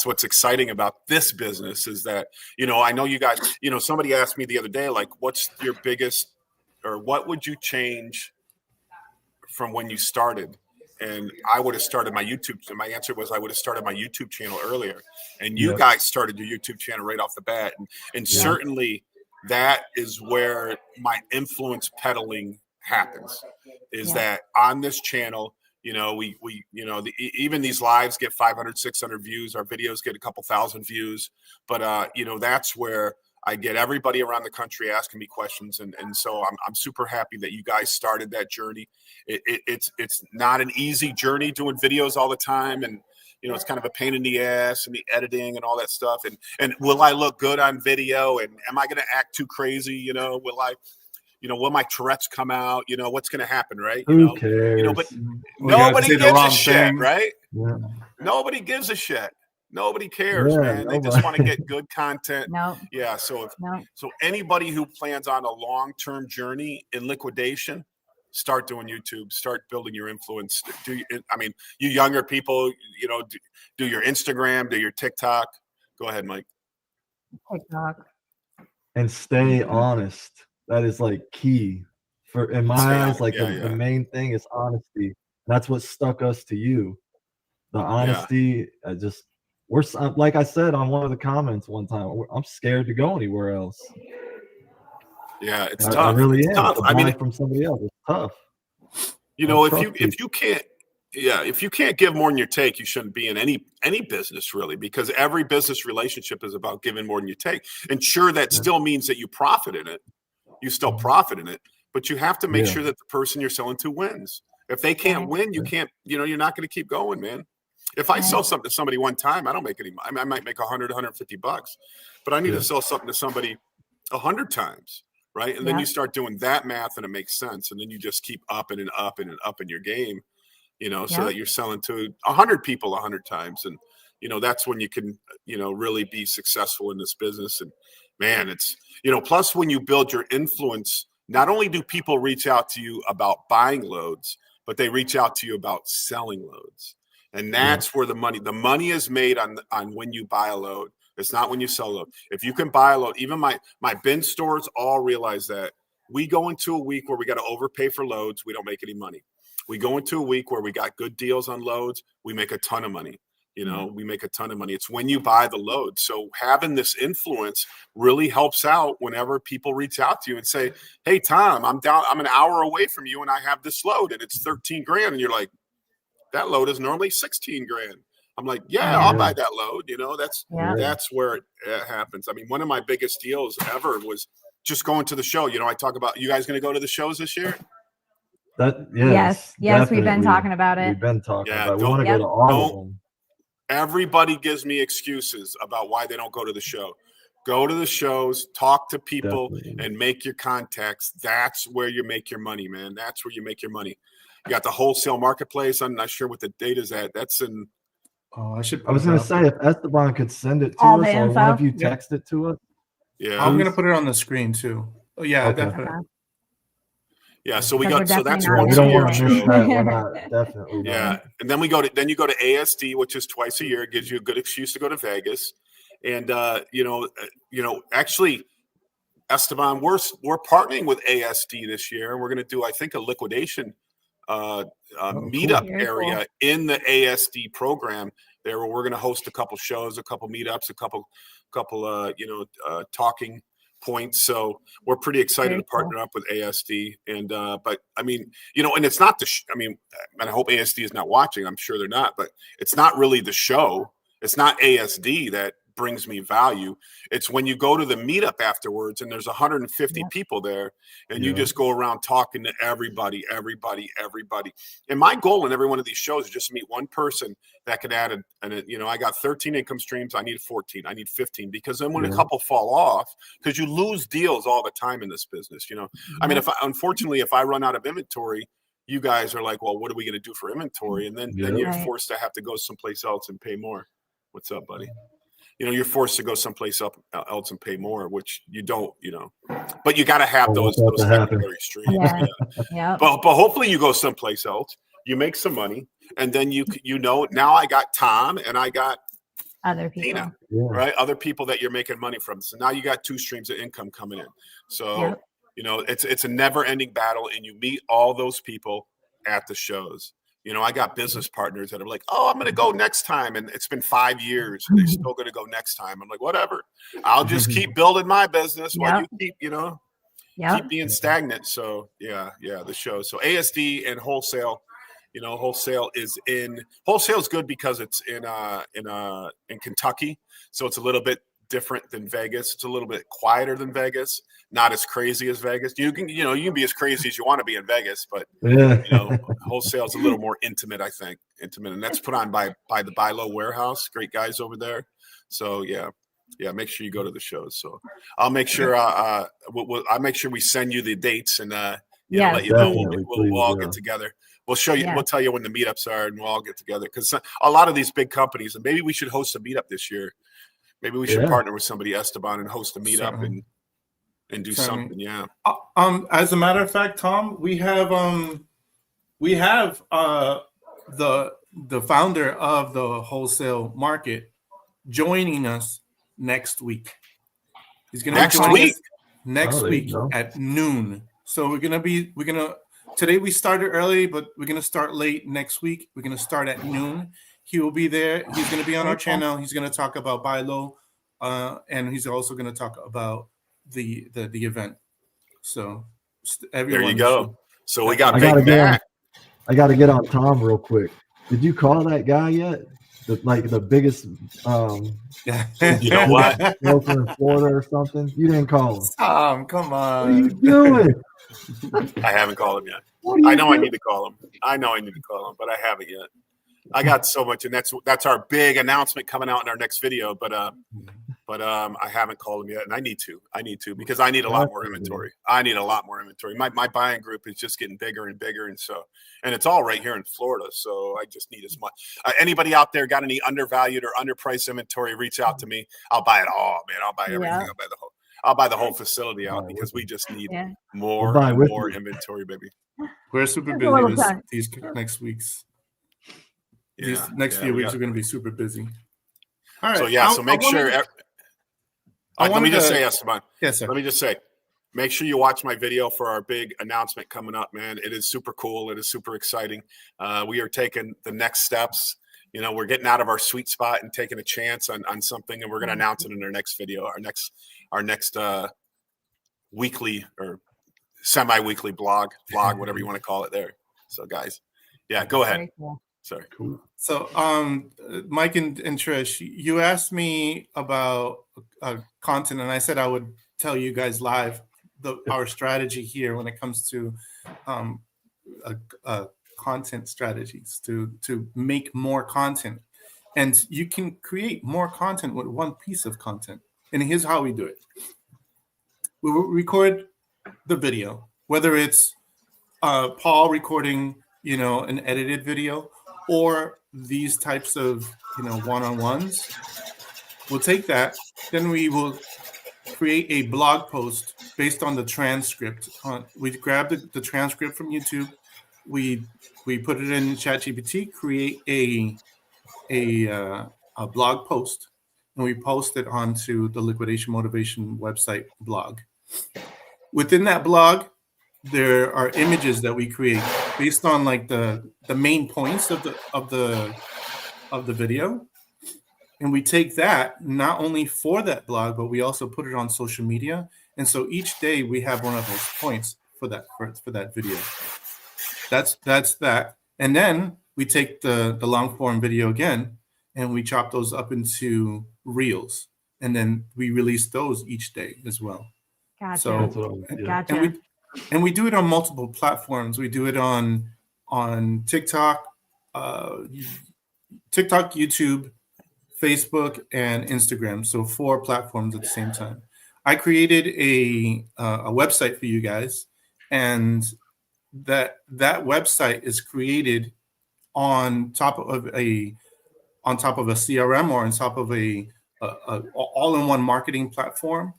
[SPEAKER 2] what's exciting about this business is that I know you guys. Somebody asked me the other day, like, what's your biggest, or what would you change from when you started? And I would have started my YouTube. And my answer was I would have started my YouTube channel earlier. And you guys started your YouTube channel right off the bat. And certainly that is where my influence peddling happens, is that on this channel, even these lives get 500, 600 views. Our videos get a couple thousand views. But, that's where I get everybody around the country asking me questions. And so I'm super happy that you guys started that journey. It's not an easy journey doing videos all the time. And, it's kind of a pain in the ass and the editing and all that stuff. And will I look good on video? And am I going to act too crazy? Will my Tourette's come out? What's going to happen, right?
[SPEAKER 4] Who cares?
[SPEAKER 2] But nobody gives a shit, right?
[SPEAKER 4] Yeah.
[SPEAKER 2] Nobody gives a shit. Nobody cares, man. They just want to get good content.
[SPEAKER 3] No.
[SPEAKER 2] Yeah. So anybody who plans on a long-term journey in liquidation, start doing YouTube, start building your influence. You younger people, do your Instagram, do your TikTok. Go ahead, Mike.
[SPEAKER 3] TikTok.
[SPEAKER 4] And stay honest. That is like key in my eyes. Like the main thing is honesty. That's what stuck us to you. The honesty. We're like I said on one of the comments one time. I'm scared to go anywhere else.
[SPEAKER 2] Yeah, it's
[SPEAKER 4] tough.
[SPEAKER 2] tough.
[SPEAKER 4] I really
[SPEAKER 2] it's
[SPEAKER 4] am.
[SPEAKER 2] tough.
[SPEAKER 4] I mean, from somebody else, it's tough.
[SPEAKER 2] If you can't give more than you take, you shouldn't be in any business really, because every business relationship is about giving more than you take. And sure, that still means that you profit in it. You still profit in it, but you have to make sure that the person you're selling to wins. If they can't win, you can't. You're not going to keep going, man. If I sell something to somebody one time, I don't make any money. I might make $100, $150, but I need to sell something to somebody 100 times. Right. And then you start doing that math and it makes sense. And then you just keep upping and upping and upping your game, so that you're selling to 100 people 100 times. And, that's when you can, really be successful in this business. And man, it's, plus when you build your influence, not only do people reach out to you about buying loads, but they reach out to you about selling loads. And that's where the money is made on when you buy a load. It's not when you sell a load. If you can buy a load, even my bin stores all realize that we go into a week where we got to overpay for loads. We don't make any money. We go into a week where we got good deals on loads. We make a ton of money. We make a ton of money. It's when you buy the load. So having this influence really helps out whenever people reach out to you and say, hey, Tom, I'm an hour away from you and I have this load and it's 13 grand. And you're like, that load is normally 16 grand. I'm like, I'll buy that load. That's where it happens. I mean, one of my biggest deals ever was just going to the show. I talk about, you guys going to go to the shows this year?
[SPEAKER 3] Yes, we've been talking about it.
[SPEAKER 4] We've been talking about it. We want to go to all of them.
[SPEAKER 2] Everybody gives me excuses about why they don't go to the show. Go to the shows, talk to people, and make your contacts. That's where you make your money, man. That's where you make your money. You got the wholesale marketplace. I'm not sure what the data's at. That's in.
[SPEAKER 4] Oh, I was going to say, if Esteban could send it to us, or one of you text it to us.
[SPEAKER 2] Yeah,
[SPEAKER 1] I'm going to put it on the screen too. Oh yeah, definitely.
[SPEAKER 2] Yeah, so we got. So that's
[SPEAKER 4] we don't want to miss that. We're not definitely.
[SPEAKER 2] Yeah, and then you go to ASD, which is twice a year. It gives you a good excuse to go to Vegas. And actually, Esteban, we're partnering with ASD this year. We're going to do, I think, a liquidation meetup
[SPEAKER 3] Very
[SPEAKER 2] area
[SPEAKER 3] cool.
[SPEAKER 2] in the ASD program there, where we're going to host a couple shows, a couple meetups, a couple talking points. So we're pretty excited
[SPEAKER 3] Very
[SPEAKER 2] to partner up with ASD. And but I mean, and it's not and I hope ASD is not watching. I'm sure they're not, but it's not really the show. It's not ASD that brings me value. It's when you go to the meetup afterwards and there's 150 people there, and you just go around talking to everybody. And my goal in every one of these shows is just to meet one person that could add I got 13 income streams. I need 14. I need 15, because then when a couple fall off, because you lose deals all the time in this business, I mean, unfortunately, if I run out of inventory, you guys are like, well, what are we going to do for inventory? And then you're forced to have to go someplace else and pay more. What's up, buddy? You're forced to go someplace else and pay more, which you don't, but you got to have those secondary streams.
[SPEAKER 3] Yeah.
[SPEAKER 2] But hopefully you go someplace else, you make some money, and then now I got Tom and I got
[SPEAKER 3] Other people.
[SPEAKER 2] Tina, right? Other people that you're making money from. So now you got two streams of income coming in. So, it's a never ending battle, and you meet all those people at the shows. I got business partners that are like, oh, I'm going to go next time. And it's been 5 years. And they're still going to go next time. I'm like, whatever. I'll just keep building my business while you keep, keep being stagnant. So, the show. So ASD and wholesale, wholesale is good because it's in Kentucky. So it's a little bit different than Vegas. It's a little bit quieter than Vegas, not as crazy as Vegas. You can be as crazy as you want to be in Vegas, but wholesale is a little more intimate, I think. And that's put on by the Buy Low Warehouse. Great guys over there. So make sure you go to the shows. So I'll make sure I'll make sure we send you the dates and let you know. We'll all get together. We'll show you. We'll tell you when the meetups are, and we'll all get together, because a lot of these big companies, and maybe we should host a meetup this year. Maybe we should partner with somebody, Esteban, and host a meetup and do something. Yeah.
[SPEAKER 1] As a matter of fact, Tom, we have the founder of the wholesale market joining us next week. He's going to be next week at noon. So today we started early, but we're going to start late next week. We're going to start at noon. He will be there. He's going to be on our channel. He's going to talk about Buy Low, and he's also going to talk about the event. So everyone,
[SPEAKER 2] there you go. So we got
[SPEAKER 4] Big
[SPEAKER 2] Mac.
[SPEAKER 4] I got to get on Tom real quick. Did you call that guy yet? The biggest
[SPEAKER 2] you know what?
[SPEAKER 4] broker in Florida or something? You didn't call him.
[SPEAKER 1] Tom, come on.
[SPEAKER 4] What are you doing?
[SPEAKER 2] I haven't called him yet. I know I need to call him. But I haven't yet. I got so much, and that's our big announcement coming out in our next video. But I haven't called him yet, and I need to because I need a lot more inventory. My buying group is just getting bigger and bigger, and it's all right here in Florida. So I just need as much. Anybody out there got any undervalued or underpriced inventory? Reach out to me. I'll buy it all, man. I'll buy everything. Yeah. I'll buy the whole facility out, because we just need more inventory, baby.
[SPEAKER 1] We're super busy these next weeks. These next few weeks are going to be super busy. All right.
[SPEAKER 2] So so make sure. Let me just say, Esteban.
[SPEAKER 1] Yes, sir.
[SPEAKER 2] Let me just say, make sure you watch my video for our big announcement coming up, man. It is super cool. It is super exciting. We are taking the next steps. We're getting out of our sweet spot and taking a chance on something, and we're going to announce it in our next video, our next weekly or semi-weekly vlog, whatever you want to call it there. So guys, go ahead.
[SPEAKER 3] Cool.
[SPEAKER 2] Sorry.
[SPEAKER 1] Cool. So, Mike and Trish, you asked me about content, and I said I would tell you guys live our strategy here when it comes to content strategies to make more content. And you can create more content with one piece of content. And here's how we do it. We will record the video, whether it's Paul recording, an edited video, or these types of, one-on-ones. We'll take that. Then we will create a blog post based on the transcript. We grab the transcript from YouTube. We put it in ChatGPT, create a blog post, and we post it onto the Liquidation Motivation website blog. Within that blog, there are images that we create based on like the main points of the video, and we take that not only for that blog, but we also put it on social media. And so each day we have one of those points for that video. That's that. And then we take the long form video again, and we chop those up into reels, and then we release those each day as well.
[SPEAKER 3] Gotcha.
[SPEAKER 1] So
[SPEAKER 3] Gotcha.
[SPEAKER 1] and we do it on multiple platforms. We do it on TikTok, YouTube, Facebook, and Instagram. So 4 platforms at the same time. I created a website for you guys, and that website is created on top of a CRM or on top of a all-in-one marketing platform,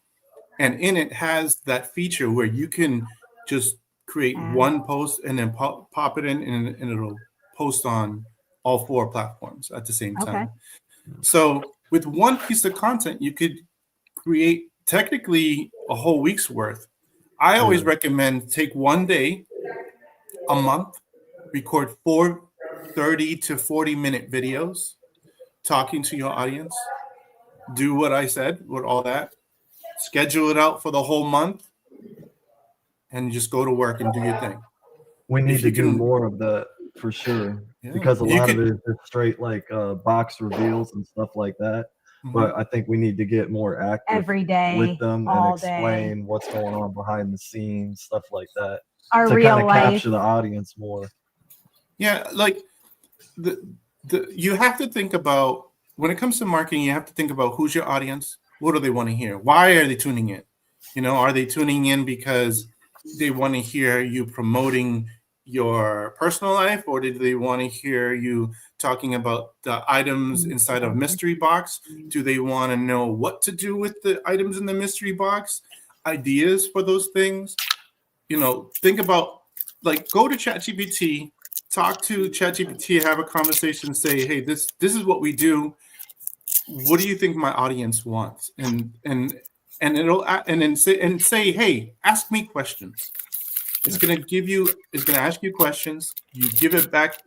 [SPEAKER 1] and in it has that feature where you can just create one post and then pop it in, and it'll post on all 4 platforms at the same time. So with one piece of content, you could create technically a whole week's worth. I always recommend take one day a month, record 4 30 to 40-minute videos talking to your audience. Do what I said with all that. Schedule it out for the whole month, and just go to work and do your thing.
[SPEAKER 4] We need to do more of that for sure, because a lot of it is just straight like box reveals and stuff like that. But I think we need to get more active
[SPEAKER 3] every day
[SPEAKER 4] with them and explain
[SPEAKER 3] day.
[SPEAKER 4] what's going on behind the scenes, stuff like that.
[SPEAKER 3] Our
[SPEAKER 4] to
[SPEAKER 3] real
[SPEAKER 4] kind of
[SPEAKER 3] life.
[SPEAKER 4] capture the audience more.
[SPEAKER 1] Yeah, like you have to think about, when it comes to marketing, you have to think about who's your audience, what do they want to hear, why are they tuning in? You know, are they tuning in because they want to hear you promoting your personal life, or did they want to hear you talking about the items inside of mystery box? Do they want to know what to do with the items in the mystery box? Ideas for those things? You know, think about, like, go to ChatGPT, talk to ChatGPT, have a conversation, say, hey, this is what we do. What do you think my audience wants? And it'll, and then say, hey, ask me questions. It's gonna ask you questions. You give it back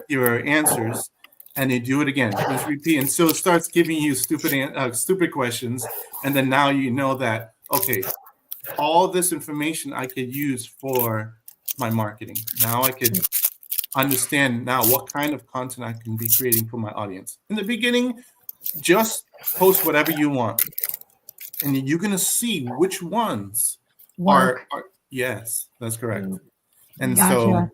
[SPEAKER 1] your answers, and you do it again. Just repeat, and so it starts giving you stupid questions, and then now you know that, okay, all this information I could use for my marketing. Now I could understand now what kind of content I can be creating for my audience. In the beginning, just post whatever you want, and you're gonna see which ones are yes, that's correct. And so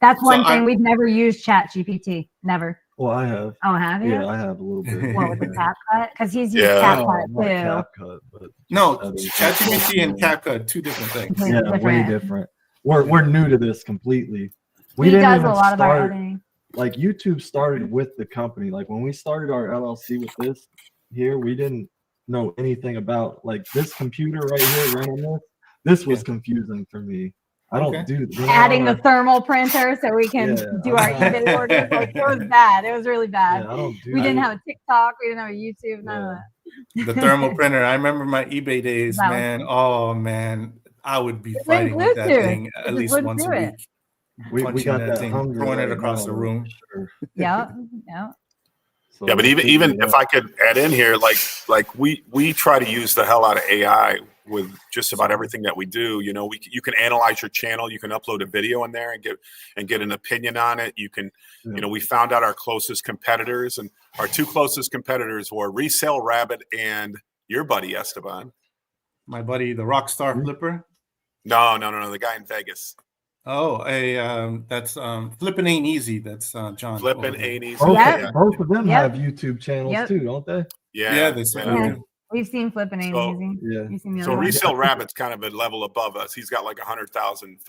[SPEAKER 3] that's one thing we've never used ChatGPT. Never.
[SPEAKER 4] Well, I have.
[SPEAKER 3] Oh, have you?
[SPEAKER 4] Yeah, I have a little bit.
[SPEAKER 3] What, with the CapCut? Because he's used CapCut too.
[SPEAKER 4] CapCut, but
[SPEAKER 1] no, ChatGPT and CapCut, 2 different things.
[SPEAKER 4] Yeah, way different. We're new to this completely. We
[SPEAKER 3] he
[SPEAKER 4] didn't
[SPEAKER 3] does
[SPEAKER 4] even
[SPEAKER 3] a lot of our
[SPEAKER 4] start.
[SPEAKER 3] editing.
[SPEAKER 4] Like, YouTube started with the company. Like, when we started our LLC with this here, we didn't know anything about, like, this computer right here running this. This was confusing for me. I don't do
[SPEAKER 3] adding the thermal printer so we can do our eBay orders. Like, it was bad. It was really bad. We didn't have a TikTok. We didn't have a YouTube. None of that.
[SPEAKER 1] The thermal printer. I remember my eBay days, man. Oh man, I would be fighting with that thing at least once a week.
[SPEAKER 4] We got that thing,
[SPEAKER 1] throwing it across the room.
[SPEAKER 4] Sure.
[SPEAKER 3] Yeah.
[SPEAKER 2] So yeah, but even if I could add in here, like we try to use the hell out of AI with just about everything that we do. You know, you can analyze your channel, you can upload a video in there and get an opinion on it. You can, you know, we found out our closest competitors, and our 2 closest competitors were ReSale Rabbit and your buddy Esteban.
[SPEAKER 1] My buddy, the Rockstar Flipper.
[SPEAKER 2] No, the guy in Vegas.
[SPEAKER 1] Oh, that's Flippin' Ain't Easy. That's John.
[SPEAKER 2] Flippin' Ain't Easy.
[SPEAKER 4] Both of them have YouTube channels too, don't they?
[SPEAKER 2] Yeah,
[SPEAKER 1] they certainly do.
[SPEAKER 3] We've seen Flippin' Ain't Easy.
[SPEAKER 4] Yeah.
[SPEAKER 2] So ReSale Rabbit's kind of a level above us. He's got like 100,000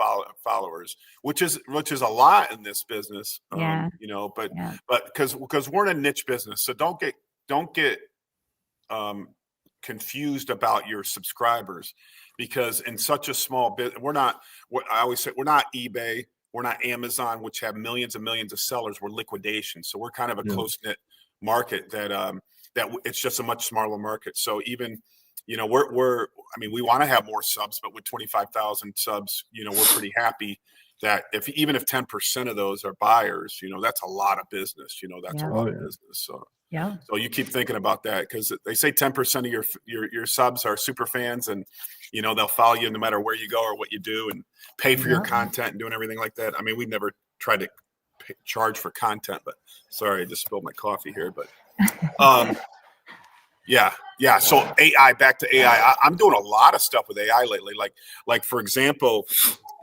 [SPEAKER 2] followers, which is a lot in this business. You know, but because we're in a niche business, so don't get confused about your subscribers, because in such a small business, I always say we're not eBay, we're not Amazon, which have millions and millions of sellers. We're Liquidation, so we're kind of a close-knit market that it's just a much smaller market. So even, you know, we want to have more subs, but with 25,000 subs, you know, we're pretty happy that even if 10% of those are buyers, you know, that's a lot of business. You know, that's a lot of business. So so you keep thinking about that, because they say 10% of your subs are super fans, and you know they'll follow you no matter where you go or what you do, and pay for your content and doing everything like that. I mean, we've never tried to charge for content, but sorry, I just spilled my coffee here. But yeah. So AI, back to AI. I'm doing a lot of stuff with AI lately. Like for example,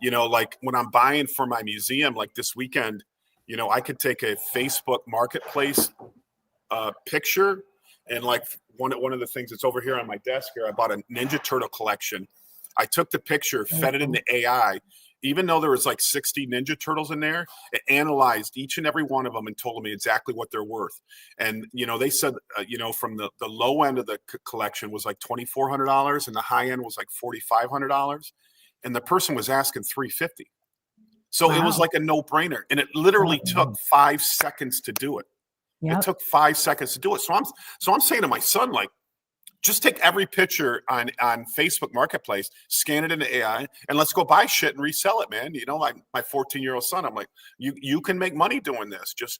[SPEAKER 2] you know, like when I'm buying for my museum, like this weekend, you know, I could take a Facebook Marketplace picture, and like one of the things that's over here on my desk here, I bought a Ninja Turtle collection. I took the picture, fed it into AI. Even though there was like 60 Ninja Turtles in there, it analyzed each and every one of them and told me exactly what they're worth. And, you know, they said, you know, from the low end of the collection was like $2,400 and the high end was like $4,500. And the person was asking $350. So it was like a no-brainer. And it literally took 5 seconds to do it. It took 5 seconds to do it. So I'm saying to my son, like, just take every picture on Facebook Marketplace, scan it into AI, and let's go buy shit and resell it, man. You know, like my 14-year-old son, I'm like, you can make money doing this. Just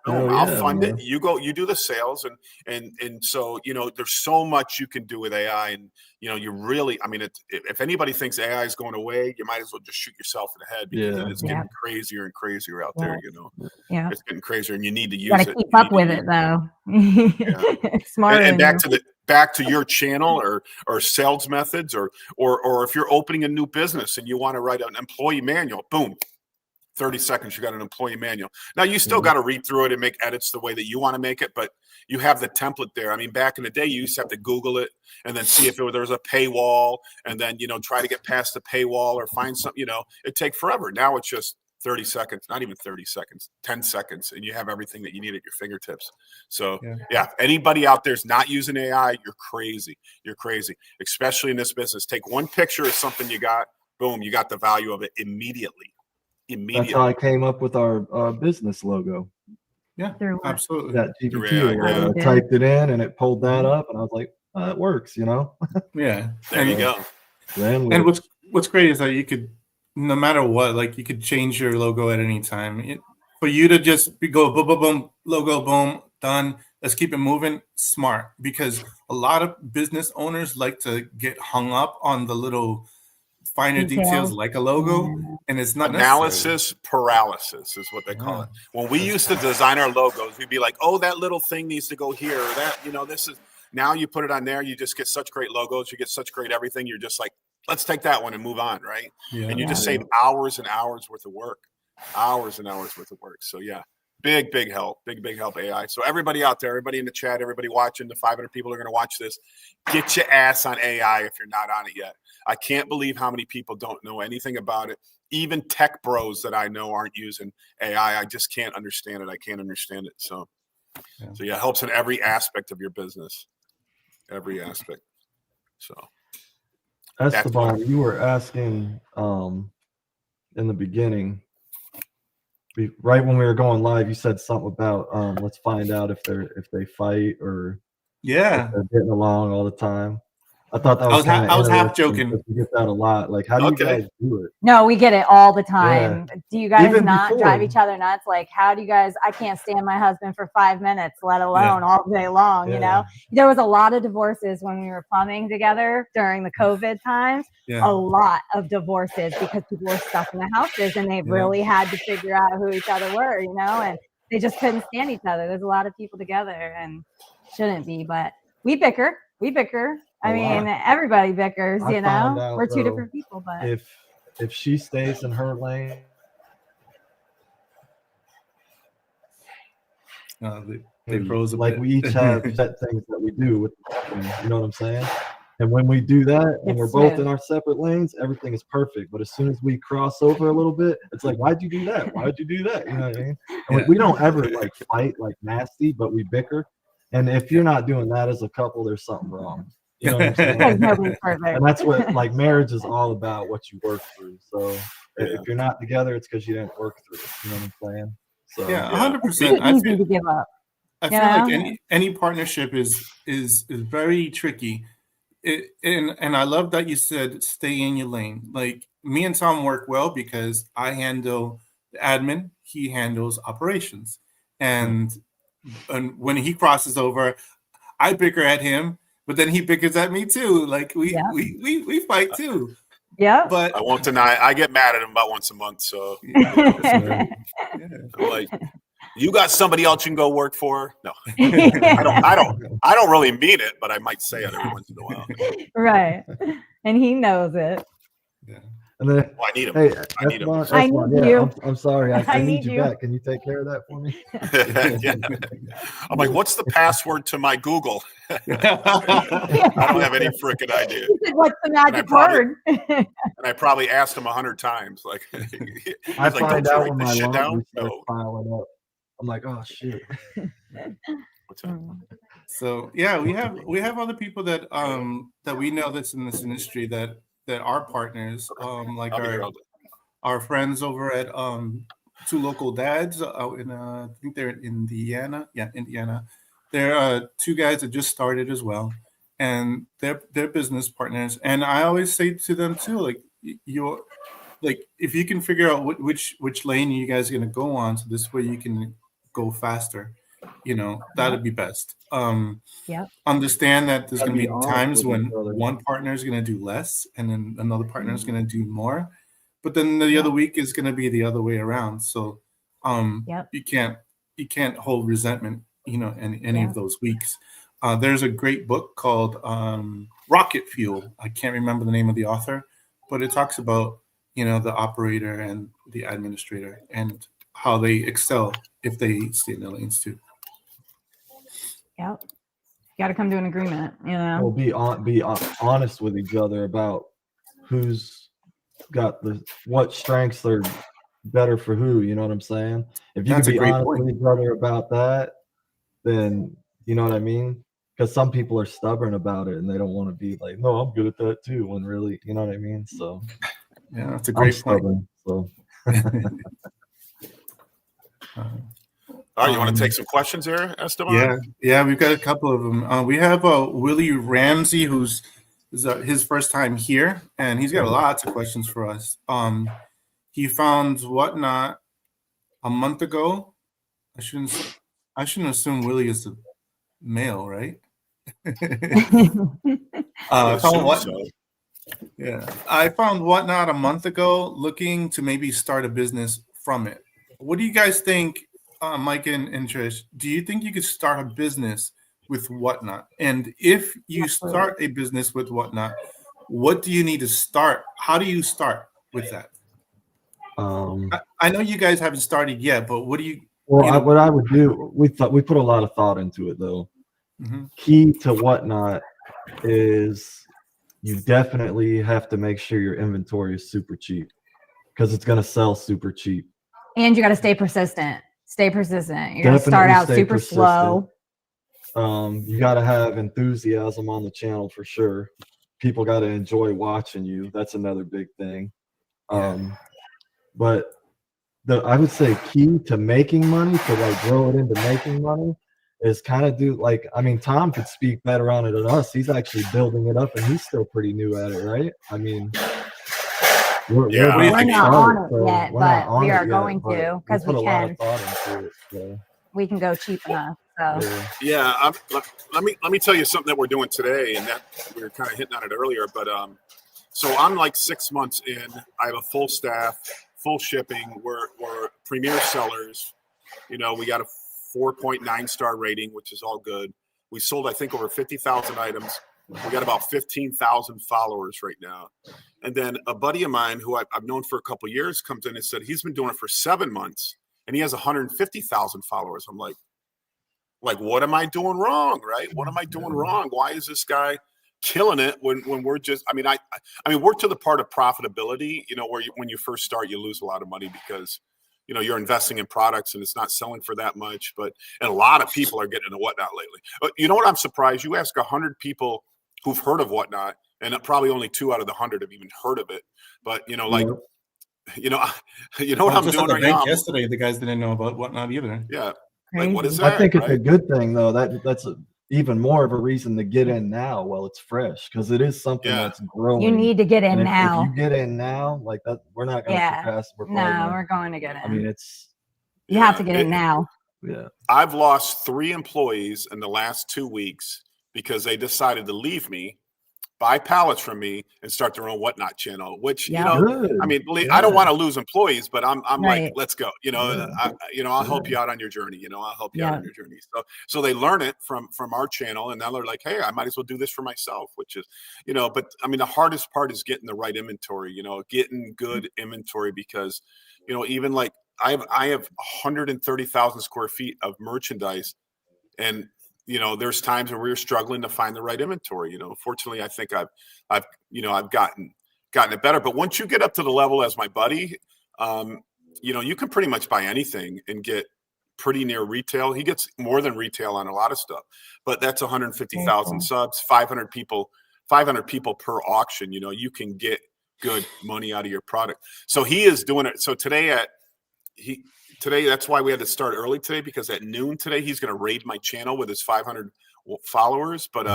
[SPEAKER 2] I'll fund it. You go, you do the sales, and so, you know, there's so much you can do with AI, and you know, you really, I mean, if anybody thinks AI is going away, you might as well just shoot yourself in the head, because it's getting crazier and crazier out there. You know, it's getting crazier, and you need to use it.
[SPEAKER 3] Keep up with it though. Smart.
[SPEAKER 2] And back to your channel or sales methods, or if you're opening a new business and you want to write an employee manual, boom, 30 seconds, you got an employee manual. Now you still got to read through it and make edits the way that you want to make it, but you have the template there. I mean, back in the day, you used to have to Google it and then see if there was a paywall, and then, you know, try to get past the paywall or find something, you know, it'd take forever. Now it's just 30 seconds, not even 30 seconds, 10 seconds, and you have everything that you need at your fingertips. So anybody out there's not using AI, you're crazy. You're crazy, especially in this business. Take one picture of something you got, boom, you got the value of it immediately.
[SPEAKER 4] That's how I came up with our business logo.
[SPEAKER 1] Yeah, absolutely.
[SPEAKER 4] That GPT, I typed it in and it pulled that up, and I was like, it works, you know?
[SPEAKER 2] There you go.
[SPEAKER 1] And what's great is that you could, no matter what, like you could change your logo at any time. For you to just go boom, boom, boom, logo, boom, done. Let's keep it moving. Smart, because a lot of business owners like to get hung up on the little finer details like a logo, and it's not
[SPEAKER 2] analysis paralysis is what they call it. When we used to design our logos, we'd be like, oh, that little thing needs to go here, or that, you know, this is, now you put it on there, you just get such great logos, you get such great everything. You're just like, let's take that one and move on, right? And you just save hours and hours worth of work. So big help, big help AI. So everybody out there, everybody in the chat, everybody watching, the 500 people are going to watch this, get your ass on AI if you're not on it yet. I can't believe how many people don't know anything about it. Even tech bros that I know aren't using AI. I just can't understand it. I can't understand it. So it helps in every aspect of your business, every aspect. So
[SPEAKER 4] Esteban, you were asking in the beginning, right when we were going live, you said something about let's find out if they fight or if they're getting along all the time. I thought that was
[SPEAKER 1] I was half joking.
[SPEAKER 4] We get that a lot. Like, how do you guys do it?
[SPEAKER 3] No, we get it all the time. Do you guys
[SPEAKER 4] Even
[SPEAKER 3] not
[SPEAKER 4] before.
[SPEAKER 3] drive each other nuts? Like, how do you guys? I can't stand my husband for 5 minutes, let alone all day long. You know, there was a lot of divorces when we were plumbing together during the COVID times. A lot of divorces because people were stuck in the houses and they really had to figure out who each other were. You know, and they just couldn't stand each other. There's a lot of people together and shouldn't be, but we bicker. I mean, everybody bickers, you know. We're two different people, but
[SPEAKER 4] if she stays in her lane,
[SPEAKER 1] they froze a
[SPEAKER 4] like
[SPEAKER 1] bit.
[SPEAKER 4] we each have set things that we do with, you know what I'm saying? And when we do that and we're both in our separate lanes, everything is perfect. But as soon as we cross over a little bit, it's like, why'd you do that? Why'd you do that? You know what I mean? And we don't ever like fight like nasty, but we bicker. And if you're not doing that as a couple, there's something wrong. You know what I'm saying? And that's what like marriage is all about, what you work through. So if you're not together, it's because you didn't work through it. You know what I'm saying? So
[SPEAKER 1] 100%.
[SPEAKER 3] It's easy to give up.
[SPEAKER 1] I feel like any partnership is very tricky. And I love that you said stay in your lane. Like me and Tom work well because I handle the admin, he handles operations, and when he crosses over, I bicker at him, but then he bickers at me too. Like we fight too.
[SPEAKER 3] Yeah.
[SPEAKER 1] But
[SPEAKER 2] I won't deny I get mad at him about once a month. So
[SPEAKER 1] yeah.
[SPEAKER 2] I'm like, you got somebody else you can go work for? No, I don't really mean it, but I might say it every once in a while.
[SPEAKER 3] Right. And he knows it.
[SPEAKER 1] Yeah.
[SPEAKER 4] And then,
[SPEAKER 2] Well, I need him.
[SPEAKER 4] hey,
[SPEAKER 2] I need him.
[SPEAKER 3] I need you.
[SPEAKER 4] I'm sorry. I
[SPEAKER 3] I
[SPEAKER 4] need
[SPEAKER 3] need
[SPEAKER 4] you
[SPEAKER 3] you.
[SPEAKER 4] back. Can you take care of that for me?
[SPEAKER 2] Yeah. I'm like, what's the password to my Google? I don't have any freaking idea.
[SPEAKER 3] He said, what's the magic
[SPEAKER 2] probably-
[SPEAKER 3] word?
[SPEAKER 2] And I probably asked him 100 times. Like, he's
[SPEAKER 4] I
[SPEAKER 2] like,
[SPEAKER 4] find
[SPEAKER 2] don't you
[SPEAKER 4] out
[SPEAKER 2] write
[SPEAKER 4] when
[SPEAKER 2] this
[SPEAKER 4] my
[SPEAKER 2] shit down?
[SPEAKER 4] laundry starts
[SPEAKER 2] No.
[SPEAKER 4] piling up. I'm like, oh shit.
[SPEAKER 2] What's that?
[SPEAKER 1] So yeah, we have other people that that we know that's in this industry that are partners. Like
[SPEAKER 2] I'll be here all day.
[SPEAKER 1] our friends over at Two Local Dads out in I think they're in Indiana. Yeah, Indiana. They're two guys that just started as well, and they're business partners. And I always say to them too, like you're like if you can figure out which lane you guys are gonna go on, so this way you can go faster. That'd be best.
[SPEAKER 3] Yep.
[SPEAKER 1] Understand that there's
[SPEAKER 4] Gotta
[SPEAKER 1] going to
[SPEAKER 4] be
[SPEAKER 1] be
[SPEAKER 4] honest
[SPEAKER 1] times
[SPEAKER 4] with
[SPEAKER 1] when
[SPEAKER 4] each other.
[SPEAKER 1] one partner is going to do less and then another partner is going to do more, but then the other week is going to be the other way around. So you can't hold resentment in any of those weeks. There's a great book called Rocket Fuel. I can't remember the name of the author, but it talks about the operator and the administrator and how they excel if they stay in their lanes too.
[SPEAKER 3] Yep. Got to come to an agreement,
[SPEAKER 4] Well, be honest with each other about who's got what strengths are better for who. You know what I'm saying? If you
[SPEAKER 1] That's
[SPEAKER 4] can
[SPEAKER 1] a
[SPEAKER 4] be
[SPEAKER 1] great
[SPEAKER 4] honest
[SPEAKER 1] point.
[SPEAKER 4] with each other about that, then you know what I mean. Because some people are stubborn about it and they don't want to be like, no, I'm good at that too. When really, you know what I mean. So
[SPEAKER 1] Yeah, that's a
[SPEAKER 4] I'm
[SPEAKER 1] great point.
[SPEAKER 4] stubborn. So.
[SPEAKER 2] All right, you want to take some questions here, Esteban?
[SPEAKER 1] Yeah, we've got a couple of them. We have Willie Ramsey, who's his first time here, and he's got lots of questions for us. He found Whatnot a month ago. I shouldn't assume Willie is the male, right? I found Whatnot a month ago, looking to maybe start a business from it. What do you guys think? Mike and Trish, do you think you could start a business with Whatnot? And if you start a business with Whatnot, what do you need to start? How do you start with that? I know you guys haven't started yet, but what do you?
[SPEAKER 4] Well, what I would do, we put a lot of thought into it though. Mm-hmm. Key to Whatnot is you definitely have to make sure your inventory is super cheap because it's going to sell super cheap.
[SPEAKER 3] And you got to stay persistent. You're going to start out super slow.
[SPEAKER 4] You got to have enthusiasm on the channel for sure. People got to enjoy watching you. That's another big thing. But I would say key to making money, to like grow it into making money, is kind of Tom could speak better on it than us. He's actually building it up and he's still pretty new at it, right? I mean, we're
[SPEAKER 3] not on it yet, but we are going to because we can. We can go cheap enough. So
[SPEAKER 2] let me tell you something that we're doing today, and that we were kind of hitting on it earlier. But so I'm like 6 months in. I have a full staff, full shipping. We're premier sellers. We got a 4.9 star rating, which is all good. We sold, I think, over 50,000 items. We got about 15,000 followers right now. And then a buddy of mine who I've known for a couple of years comes in and said he's been doing it for 7 months and he has 150,000 followers. I'm like, what am I doing wrong, right? What am I doing wrong? Why is this guy killing it when we're just, I mean, we're to the part of profitability, where when you first start, you lose a lot of money because, you're investing in products and it's not selling for that much, and a lot of people are getting into Whatnot lately. But you know what? I'm surprised. You ask 100 people who've heard of Whatnot, and probably only 2 out of the 100 have even heard of it. But, what I'm doing right now.
[SPEAKER 1] Yesterday, the guys didn't know about Whatnot either.
[SPEAKER 2] Yeah. Like, what is
[SPEAKER 3] Crazy.
[SPEAKER 2] that?
[SPEAKER 4] I think it's a
[SPEAKER 2] right?
[SPEAKER 4] good thing though. That's even more of a reason to get in now while it's fresh, because it is something
[SPEAKER 2] Yeah.
[SPEAKER 4] that's growing.
[SPEAKER 3] You need to get in
[SPEAKER 4] And if
[SPEAKER 3] now.
[SPEAKER 4] you get in now, like that, we're not going to
[SPEAKER 3] Yeah.
[SPEAKER 4] surpass. We're
[SPEAKER 3] No,
[SPEAKER 4] probably
[SPEAKER 3] we're going to get in.
[SPEAKER 4] I mean, it's
[SPEAKER 3] you have to get in now.
[SPEAKER 4] yeah.
[SPEAKER 2] I've lost 3 employees in the last 2 weeks because they decided to leave me, buy pallets from me, and start their own Whatnot channel. Which
[SPEAKER 3] Yeah.
[SPEAKER 2] you know,
[SPEAKER 4] Good.
[SPEAKER 2] I mean, I
[SPEAKER 4] Yeah.
[SPEAKER 2] don't want to lose employees, but I'm
[SPEAKER 3] Right.
[SPEAKER 2] like, let's go. You know,
[SPEAKER 4] Yeah.
[SPEAKER 2] I'll help you out on your journey. You know, I'll help you out on your journey. So they learn it from our channel, and now they're like, hey, I might as well do this for myself. Which is, you know, but I mean, the hardest part is getting the right inventory. You know, getting good inventory, because, you know, even like I have 130,000 square feet of merchandise, and you know, there's times where we're struggling to find the right inventory. You know, fortunately, I think I've gotten it better. But once you get up to the level as my buddy, you know, you can pretty much buy anything and get pretty near retail. He gets more than retail on a lot of stuff, but that's 150,000 subs, 500 people per auction. You know, you can get good money out of your product. So he is doing it. So today that's why we had to start early today, because at noon today he's going to raid my channel with his 500 followers, but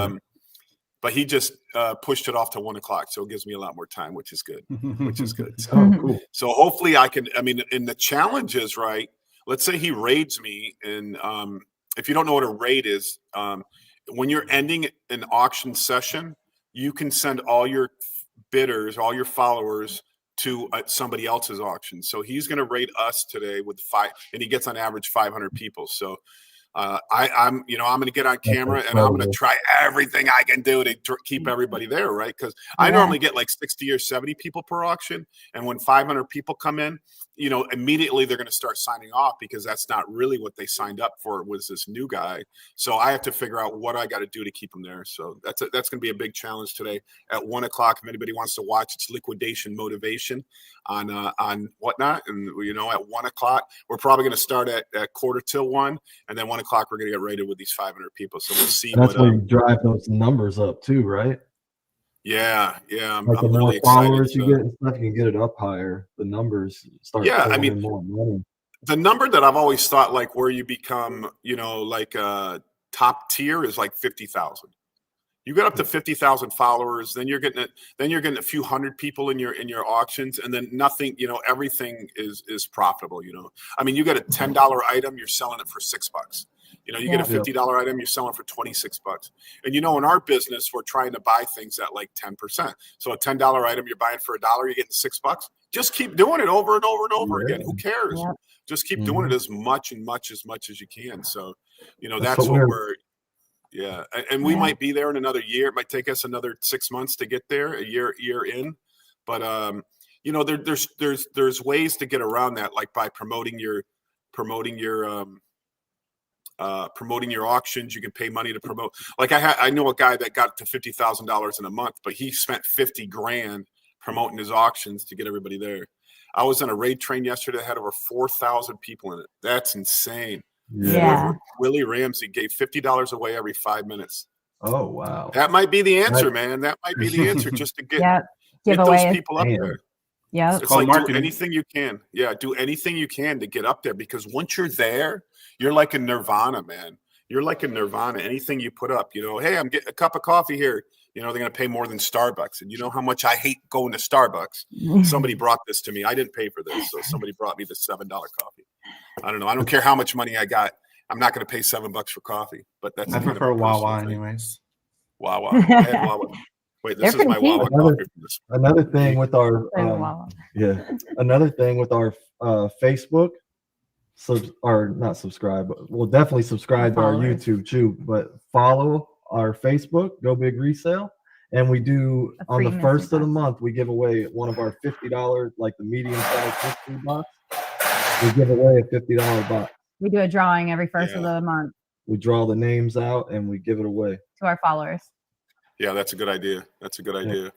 [SPEAKER 2] he just pushed it off to 1 o'clock, so it gives me a lot more time, which is good.
[SPEAKER 4] Oh, cool.
[SPEAKER 2] So hopefully I can. I mean, and the challenge is, right, let's say he raids me, and if you don't know what a raid is, when you're ending an auction session, you can send all your bidders, all your followers, to somebody else's auction. So he's going to rate us today with 5, and he gets on average 500 people. So I'm going to get on camera, and I'm going to try everything I can do to keep everybody there, right? Because I normally get like 60 or 70 people per auction, and when 500 people come in, you know, immediately they're going to start signing off, because that's not really what they signed up for, was this new guy. So I have to figure out what I got to do to keep them there. So that's going to be a big challenge today at 1 o'clock. If anybody wants to watch, it's Liquidation Motivation on Whatnot. And, you know, at 1 o'clock, we're probably going to start at 1:45, and then 1 o'clock, we're going to get rated with these 500 people. So we'll see.
[SPEAKER 4] And that's where you drive those numbers up too, right?
[SPEAKER 2] Yeah.
[SPEAKER 4] I'm
[SPEAKER 2] really
[SPEAKER 4] more
[SPEAKER 2] excited.
[SPEAKER 4] Followers you get and stuff, you can get it up higher. The numbers start.
[SPEAKER 2] Yeah, I mean,
[SPEAKER 4] in more money.
[SPEAKER 2] The number that I've always thought, like, where you become, you know, like top tier is like 50,000. You get up to 50,000 followers, then you're getting a few hundred people in your auctions, and then nothing, you know, everything is profitable. You know, I mean, you get a $10 item, you're selling it for $6. You know, you get a $50 item, you're selling for $26. And, you know, in our business, we're trying to buy things at like 10%. So a $10 item you're buying for $1, you're getting $6. Just keep doing it over and over and over again. Who cares? Just keep doing it as much as you can. So, you know, that's what we're. Yeah. And we might be there in another year. It might take us another 6 months to get there, a year in. But, you know, there's ways to get around that, like by promoting your auctions. You can pay money to promote. Like I know a guy that got to $50,000 in a month, but he spent $50,000 promoting his auctions to get everybody there. I was on a raid train yesterday that had over 4,000 people in it. That's insane.
[SPEAKER 3] Yeah.
[SPEAKER 2] Willie Ramsey gave $50 away every 5 minutes.
[SPEAKER 4] Oh, wow.
[SPEAKER 2] That might be the answer, man. That might be the answer, just to get those people up there.
[SPEAKER 3] Yeah.
[SPEAKER 2] It's like marketing. Do anything you can. Yeah, do anything you can to get up there, because once you're there, you're like in nirvana, man. You're like in nirvana. Anything you put up, you know, hey, I'm getting a cup of coffee here. You know, they're going to pay more than Starbucks. And you know how much I hate going to Starbucks. Somebody brought this to me. I didn't pay for this. So somebody brought me the $7 coffee. I don't know. I don't care how much money I got. I'm not going to pay $7 for coffee. But that's
[SPEAKER 1] I prefer Wawa anyways.
[SPEAKER 2] Wawa. I had Wawa. Wait, this is my Wawa coffee.
[SPEAKER 4] Another thing with our another thing with our Facebook. Or not subscribe, but we'll definitely subscribe to our YouTube too. But follow our Facebook, GoBig ReSale, and we do on the first of the month we give away one of our $50, like the medium size mystery box. We give away a $50 box.
[SPEAKER 3] We do a drawing every first of the month.
[SPEAKER 4] We draw the names out and we give it away
[SPEAKER 3] to our followers.
[SPEAKER 2] Yeah, that's a good idea. That's a good idea.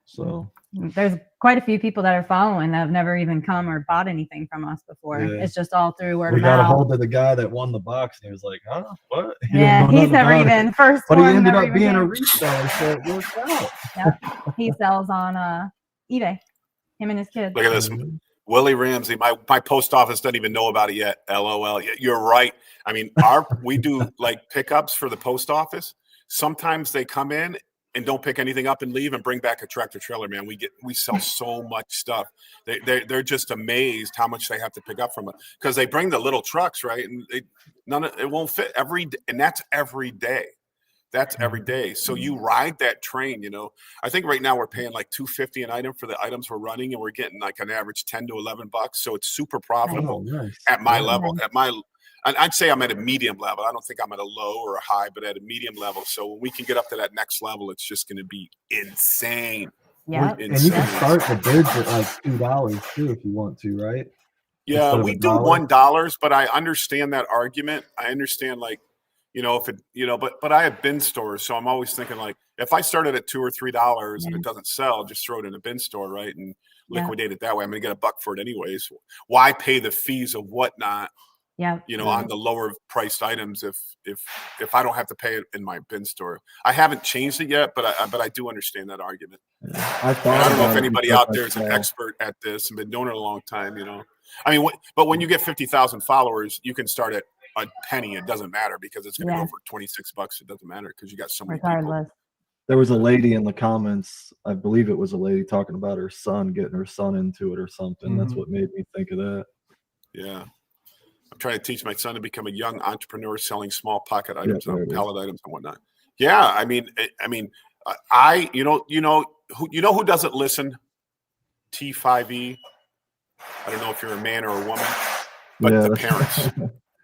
[SPEAKER 4] So
[SPEAKER 3] there's quite a few people that are following that have never even come or bought anything from us before. It's just all through word of mouth.
[SPEAKER 4] We got a hold of the guy that won the box, and he was like, "Huh? What?"
[SPEAKER 3] He's never even first.
[SPEAKER 4] But he ended up being a reseller, so it worked out.
[SPEAKER 3] Yep. He sells on eBay. Him and his kids.
[SPEAKER 2] Look at this. Willie Ramsey, my post office doesn't even know about it yet. LOL. You're right. I mean, we do like pickups for the post office. Sometimes they come in and don't pick anything up and leave and bring back a tractor trailer. Man, we sell so much stuff. They're just amazed how much they have to pick up from it because they bring the little trucks, right? And it won't fit and that's every day. That's every day. So you ride that train, I think right now we're paying like $250 an item for the items we're running, and we're getting like an average 10 to 11 bucks. So it's super profitable at my level. I'd say I'm at a medium level. I don't think I'm at a low or a high, but at a medium level. So when we can get up to that next level, it's just going to be insane.
[SPEAKER 3] Yeah.
[SPEAKER 5] And you can start the bids at like $2 too if you want to, right?
[SPEAKER 2] Yeah, we do $1, but I understand that argument. I understand but I have bin stores, so I'm always thinking like if I started at $2 or $3 and it doesn't sell, just throw it in a bin store, right, and liquidate it that way. I'm gonna get $1 for it anyways. Why pay the fees of whatnot? On the lower priced items if I don't have to pay it in my bin store. I haven't changed it yet, but I do understand that argument. I don't know if anybody out there is an expert at this and been doing it a long time. I mean, but when you get 50,000 followers, you can start at a penny. It doesn't matter because it's going to go for $26. It doesn't matter because you got so many people.
[SPEAKER 4] There was a lady in the comments, I believe it was a lady talking about her son, getting her son into it or something. Mm-hmm. That's what made me think of that.
[SPEAKER 2] Yeah. I'm trying to teach my son to become a young entrepreneur selling small pocket items and pallet items and whatnot. Yeah. I mean, who doesn't listen? T5E. I don't know if you're a man or a woman, but the parents.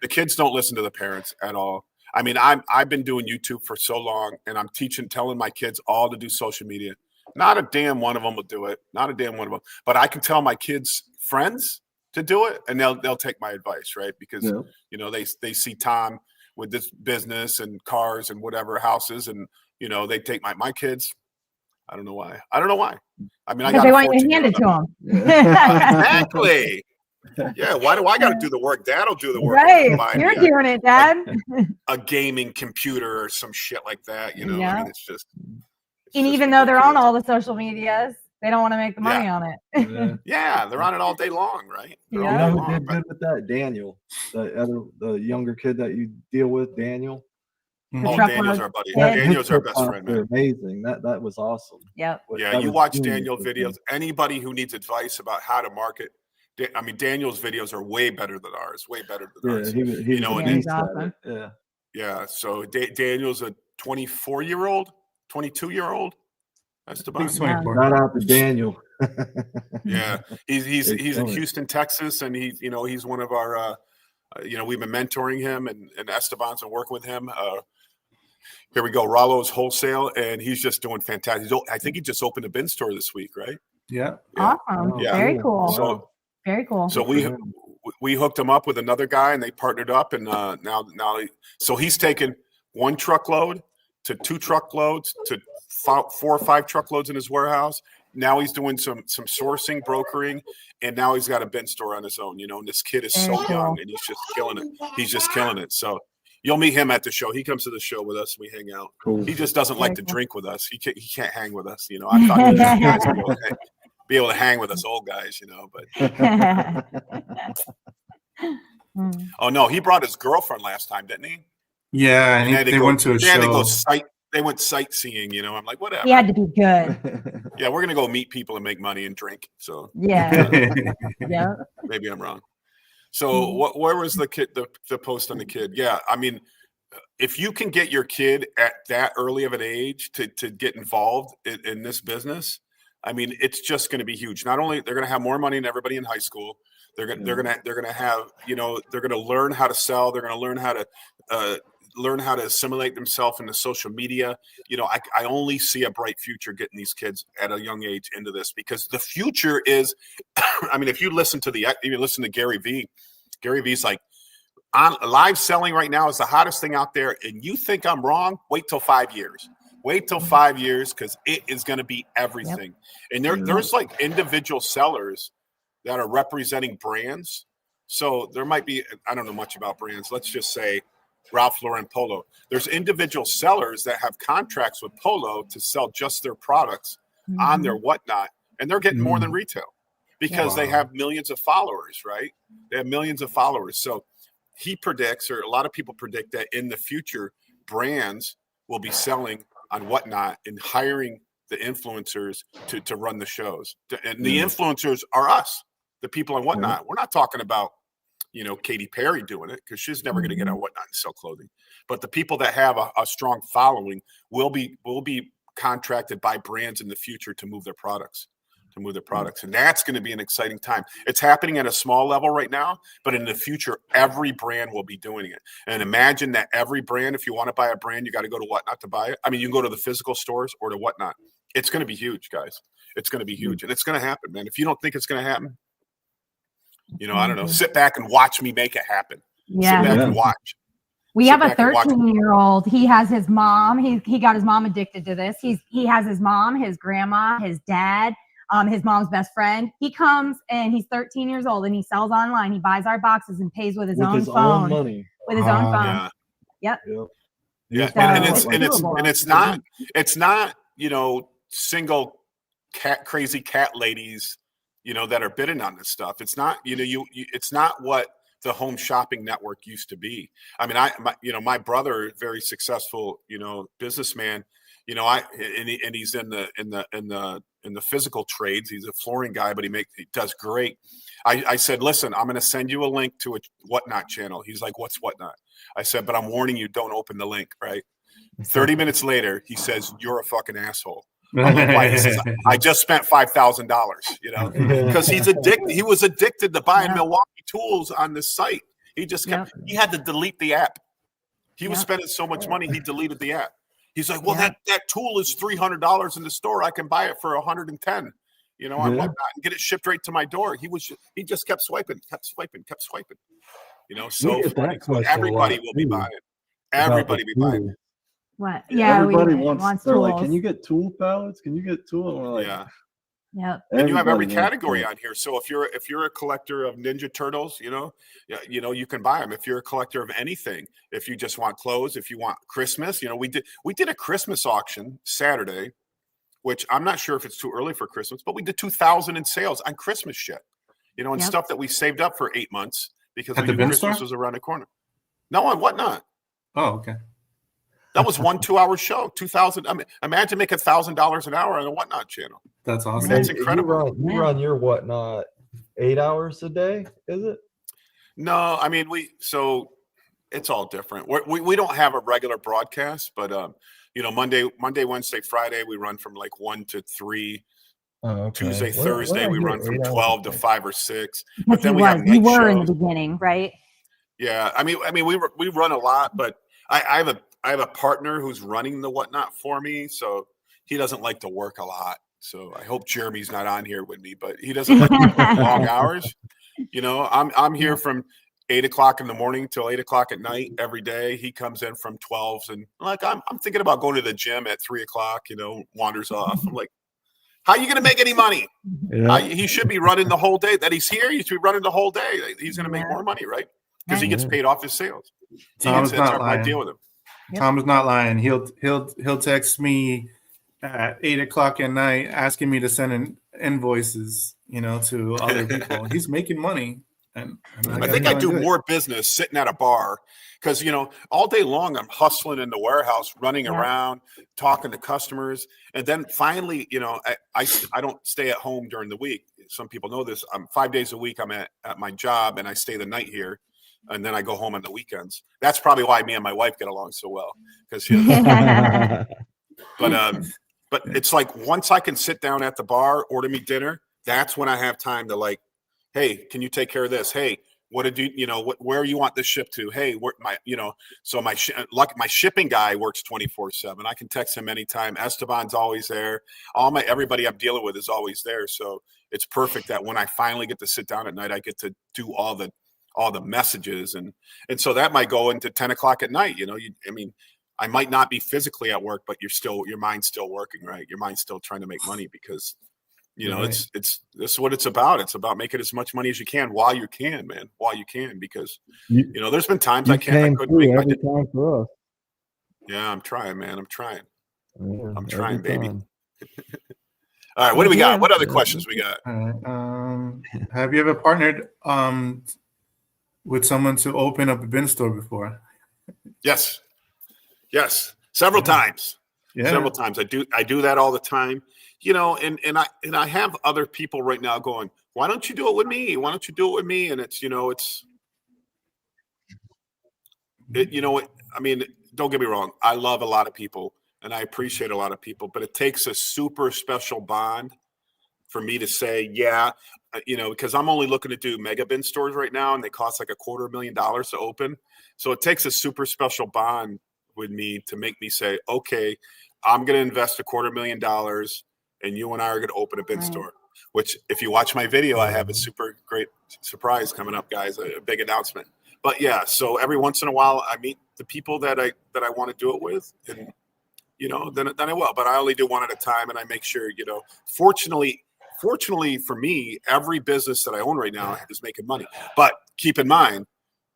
[SPEAKER 2] The kids don't listen to the parents at all. I mean, I've been doing YouTube for so long, and I'm telling my kids all to do social media. Not a damn one of them will do it. Not a damn one of them. But I can tell my kids' friends to do it, and they'll take my advice, right? Because they see Tom with this business and cars and whatever houses, and they take my kids. I don't know why. I mean,
[SPEAKER 3] because they want you to hand it to them.
[SPEAKER 2] Exactly. Yeah, why do I got to do the work? Dad'll do the work.
[SPEAKER 3] Right, you're doing it, Dad.
[SPEAKER 2] A gaming computer or some shit like that, I mean, it's just.
[SPEAKER 3] And even though they're on all the social medias, they don't want to make the money on it.
[SPEAKER 2] Yeah, they're on it all day long, right?
[SPEAKER 4] You know who did good with that? Daniel, the younger kid that you deal with, Daniel.
[SPEAKER 2] Daniel's our buddy. Daniel's our best friend, man.
[SPEAKER 4] Amazing. That was awesome.
[SPEAKER 3] Yep.
[SPEAKER 2] Yeah, you watch Daniel videos. Anybody who needs advice about how to market. I mean, Daniel's videos are way better than ours. Way better than ours.
[SPEAKER 4] He's awesome.
[SPEAKER 2] Yeah. So Daniel's a 24-year-old, 22-year-old. That's the best.
[SPEAKER 4] Shout out to Daniel.
[SPEAKER 2] Yeah, he's in Houston, Texas, and he's one of our. We've been mentoring him, and Esteban's been working with him. Here we go, Rollo's Wholesale, and he's just doing fantastic. I think he just opened a bin store this week, right?
[SPEAKER 1] Yeah.
[SPEAKER 3] Awesome. Yeah. Very cool.
[SPEAKER 2] So,
[SPEAKER 3] very cool.
[SPEAKER 2] So we hooked him up with another guy, and they partnered up, and now he's taken 1 truckload to 2 truckloads to 4 or 5 truckloads in his warehouse. Now he's doing some sourcing, brokering, and now he's got a bin store on his own. And this kid is so young, and he's just killing it. He's just killing it. So you'll meet him at the show. He comes to the show with us, and we hang out. Cool. He just doesn't like to drink with us. He can't hang with us. I thought these guys would be able to hang with us old guys, but. Oh no, he brought his girlfriend last time, didn't he?
[SPEAKER 1] Yeah, and they went to a show.
[SPEAKER 2] They went sightseeing, I'm like, whatever.
[SPEAKER 3] He had to be good.
[SPEAKER 2] Yeah, we're gonna go meet people and make money and drink. So
[SPEAKER 3] yeah, yeah.
[SPEAKER 2] Maybe I'm wrong. So where was the kid? The post on the kid? Yeah, I mean, if you can get your kid at that early of an age to get involved in this business, I mean, it's just going to be huge. Not only they're going to have more money than everybody in high school, they're going to have they're going to learn how to sell. They're going to learn how to assimilate themselves into social media. I only see a bright future getting these kids at a young age into this, because the future is, I mean, if you listen to Gary Vee, Gary Vee's like, on live selling right now is the hottest thing out there. And you think I'm wrong? Wait till 5 years. Wait till 5 years, because it is going to be everything. Yep. And there's like individual sellers that are representing brands. So there might be, I don't know much about brands. Let's just say Ralph Lauren Polo. There's individual sellers that have contracts with Polo to sell just their products on their whatnot, and they're getting more than retail. because they have millions of followers, right? They have millions of followers. So he predicts, or a lot of people predict, that in the future, brands will be selling on Whatnot and hiring the influencers to run the shows. And the influencers are us, the people on Whatnot. We're not talking about, Katy Perry doing it, because she's never going to get on Whatnot and sell clothing. But the people that have a strong following will be contracted by brands in the future to move their products. And that's going to be an exciting time. It's happening at a small level right now, but in the future, every brand will be doing it. And imagine that every brand, if you want to buy a brand, you got to go to Whatnot to buy it. I mean, you can go to the physical stores or to Whatnot. It's going to be huge, guys. It's going to be huge. And it's going to happen, man. If you don't think it's going to happen, I don't know, sit back and watch me make it happen.
[SPEAKER 3] Yeah.
[SPEAKER 2] Sit back and watch.
[SPEAKER 3] We have a 13-year-old. He has his mom. He got his mom addicted to this. He has his mom, his grandma, his dad, his mom's best friend. He comes and he's 13 years old and he sells online. He buys our boxes and pays with his own phone.
[SPEAKER 4] Money.
[SPEAKER 3] With his own phone.
[SPEAKER 2] Yeah.
[SPEAKER 3] Yep.
[SPEAKER 2] Yeah.
[SPEAKER 3] So,
[SPEAKER 2] it's not, single crazy cat ladies, that are bidding on this stuff. It's not, it's not what the home shopping network used to be. I mean, my brother, very successful, businessman, and he's in the physical trades. He's a flooring guy, but he does great. I said, listen, I'm going to send you a link to a Whatnot channel. He's like, what's Whatnot? I said, but I'm warning you, don't open the link. Right. 30 minutes later, he says, you're a fucking asshole. I'm like, why? He says, I just spent $5,000, because he's addicted. He was addicted to buying Milwaukee tools on this site. He just kept, he had to delete the app. He was spending so much money, he deleted the app. He's like, well, that tool is $300 in the store. I can buy it for $110, on Whatnot, and get it shipped right to my door. He just kept swiping. So everybody will be buying. Everybody be buying.
[SPEAKER 3] What? Yeah,
[SPEAKER 4] everybody wants. They're
[SPEAKER 3] tools.
[SPEAKER 4] like, can you get tool pallets? Can you get tool? And we're like,
[SPEAKER 3] Yep.
[SPEAKER 2] And you have every category on here. So if you're a collector of Ninja Turtles, you can buy them. If you're a collector of anything, if you just want clothes, if you want Christmas, we did a Christmas auction Saturday, which I'm not sure if it's too early for Christmas, but we did 2,000 in sales on Christmas shit, and stuff that we saved up for 8 months because we knew Christmas was around the corner. No, on Whatnot.
[SPEAKER 1] Oh, okay.
[SPEAKER 2] That was 1 2-hour show. 2,000. I mean, imagine making $1,000 an hour on a Whatnot channel.
[SPEAKER 1] That's awesome.
[SPEAKER 2] That's incredible.
[SPEAKER 4] You run your Whatnot 8 hours a day, is it?
[SPEAKER 2] No, I mean so it's all different. We don't have a regular broadcast, but Monday, Wednesday, Friday we run from like 1 to 3.
[SPEAKER 4] Oh, okay.
[SPEAKER 2] Tuesday, Thursday we run from 12 to 5 or 6.
[SPEAKER 3] But then we have night shows in the beginning, right?
[SPEAKER 2] Yeah, I mean we run a lot, but I have a partner who's running the Whatnot for me, so he doesn't like to work a lot. So I hope Jeremy's not on here with me, but he doesn't like to work long hours. I'm here from 8 o'clock in the morning till 8 o'clock at night every day. He comes in from 12, and like I'm thinking about going to the gym at 3 o'clock. Wanders off. I'm like, how are you going to make any money?
[SPEAKER 4] Yeah.
[SPEAKER 2] He should be running the whole day. That he's here, he should be running the whole day. He's going to make more money, right? Because he gets paid off his sales.
[SPEAKER 1] Tom's not lying.
[SPEAKER 2] I deal with him.
[SPEAKER 1] Tom is not lying. He'll text me at 8 o'clock at night asking me to send in invoices, to other people. He's making money. And
[SPEAKER 2] I think I do more business sitting at a bar because, all day long I'm hustling in the warehouse, running around, talking to customers. And then finally, I don't stay at home during the week. Some people know this. I'm 5 days a week. I'm at my job and I stay the night here. And then I go home on the weekends. That's probably why me and my wife get along so well. Because but it's like once I can sit down at the bar, order me dinner, that's when I have time to like, hey, can you take care of this? Hey, what did you, where you want this shipped to? Hey, where so my shipping guy works 24/7. I can text him anytime. Esteban's always there. Everybody I'm dealing with is always there. So it's perfect that when I finally get to sit down at night, I get to do all the messages. And so that might go into 10 o'clock at night. I might not be physically at work, but your mind's still working, right? Your mind's still trying to make money because, it's this is what it's about. It's about making as much money as you can while you can, man, because, there's been times I couldn't make every time for us. Yeah, I'm trying, man. I'm trying, baby. All right. What do we got? What other questions we got?
[SPEAKER 1] Have you ever partnered with someone to open up a bin store before?
[SPEAKER 2] Yes. Several times.
[SPEAKER 1] Yeah.
[SPEAKER 2] Several times. I do that all the time. You know, and I have other people right now going, why don't you do it with me? Why don't you do it with me? And it's, you know, I mean, don't get me wrong. I love a lot of people and I appreciate a lot of people, but it takes a super special bond for me to say, yeah, you know, because I'm only looking to do mega bin stores right now and they cost like $250,000 to open. So it takes a super special bond with me to make me say, okay, I'm going to invest $250,000 and you and I are going to open a bin store, which if you watch my video, I have a super great surprise coming up, guys, a big announcement. But yeah, so every once in a while I meet the people that I want to do it with, and you know, then I will, but I only do one at a time. And I make sure, you know, fortunately for me, every business that I own right now is making money. But keep in mind,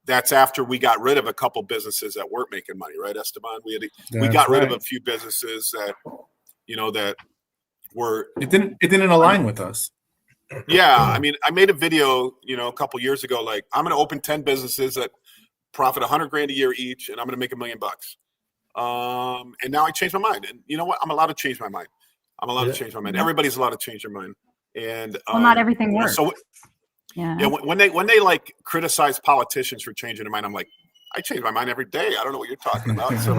[SPEAKER 2] that's after we got rid of a couple businesses that weren't making money, right, Esteban? We got rid of a few businesses that, you know, that were
[SPEAKER 1] it didn't align with us.
[SPEAKER 2] Yeah, I mean, I made a video, you know, a couple years ago, like I'm going to open 10 businesses that profit $100,000 a year each, and I'm going to make $1 million. And now I changed my mind, and you know what? I'm allowed to change my mind. To change my mind. Everybody's allowed to change their mind, and
[SPEAKER 3] not everything works.
[SPEAKER 2] So when they like criticize politicians for changing their mind, I'm like, I change my mind every day. I don't know what you're talking about. So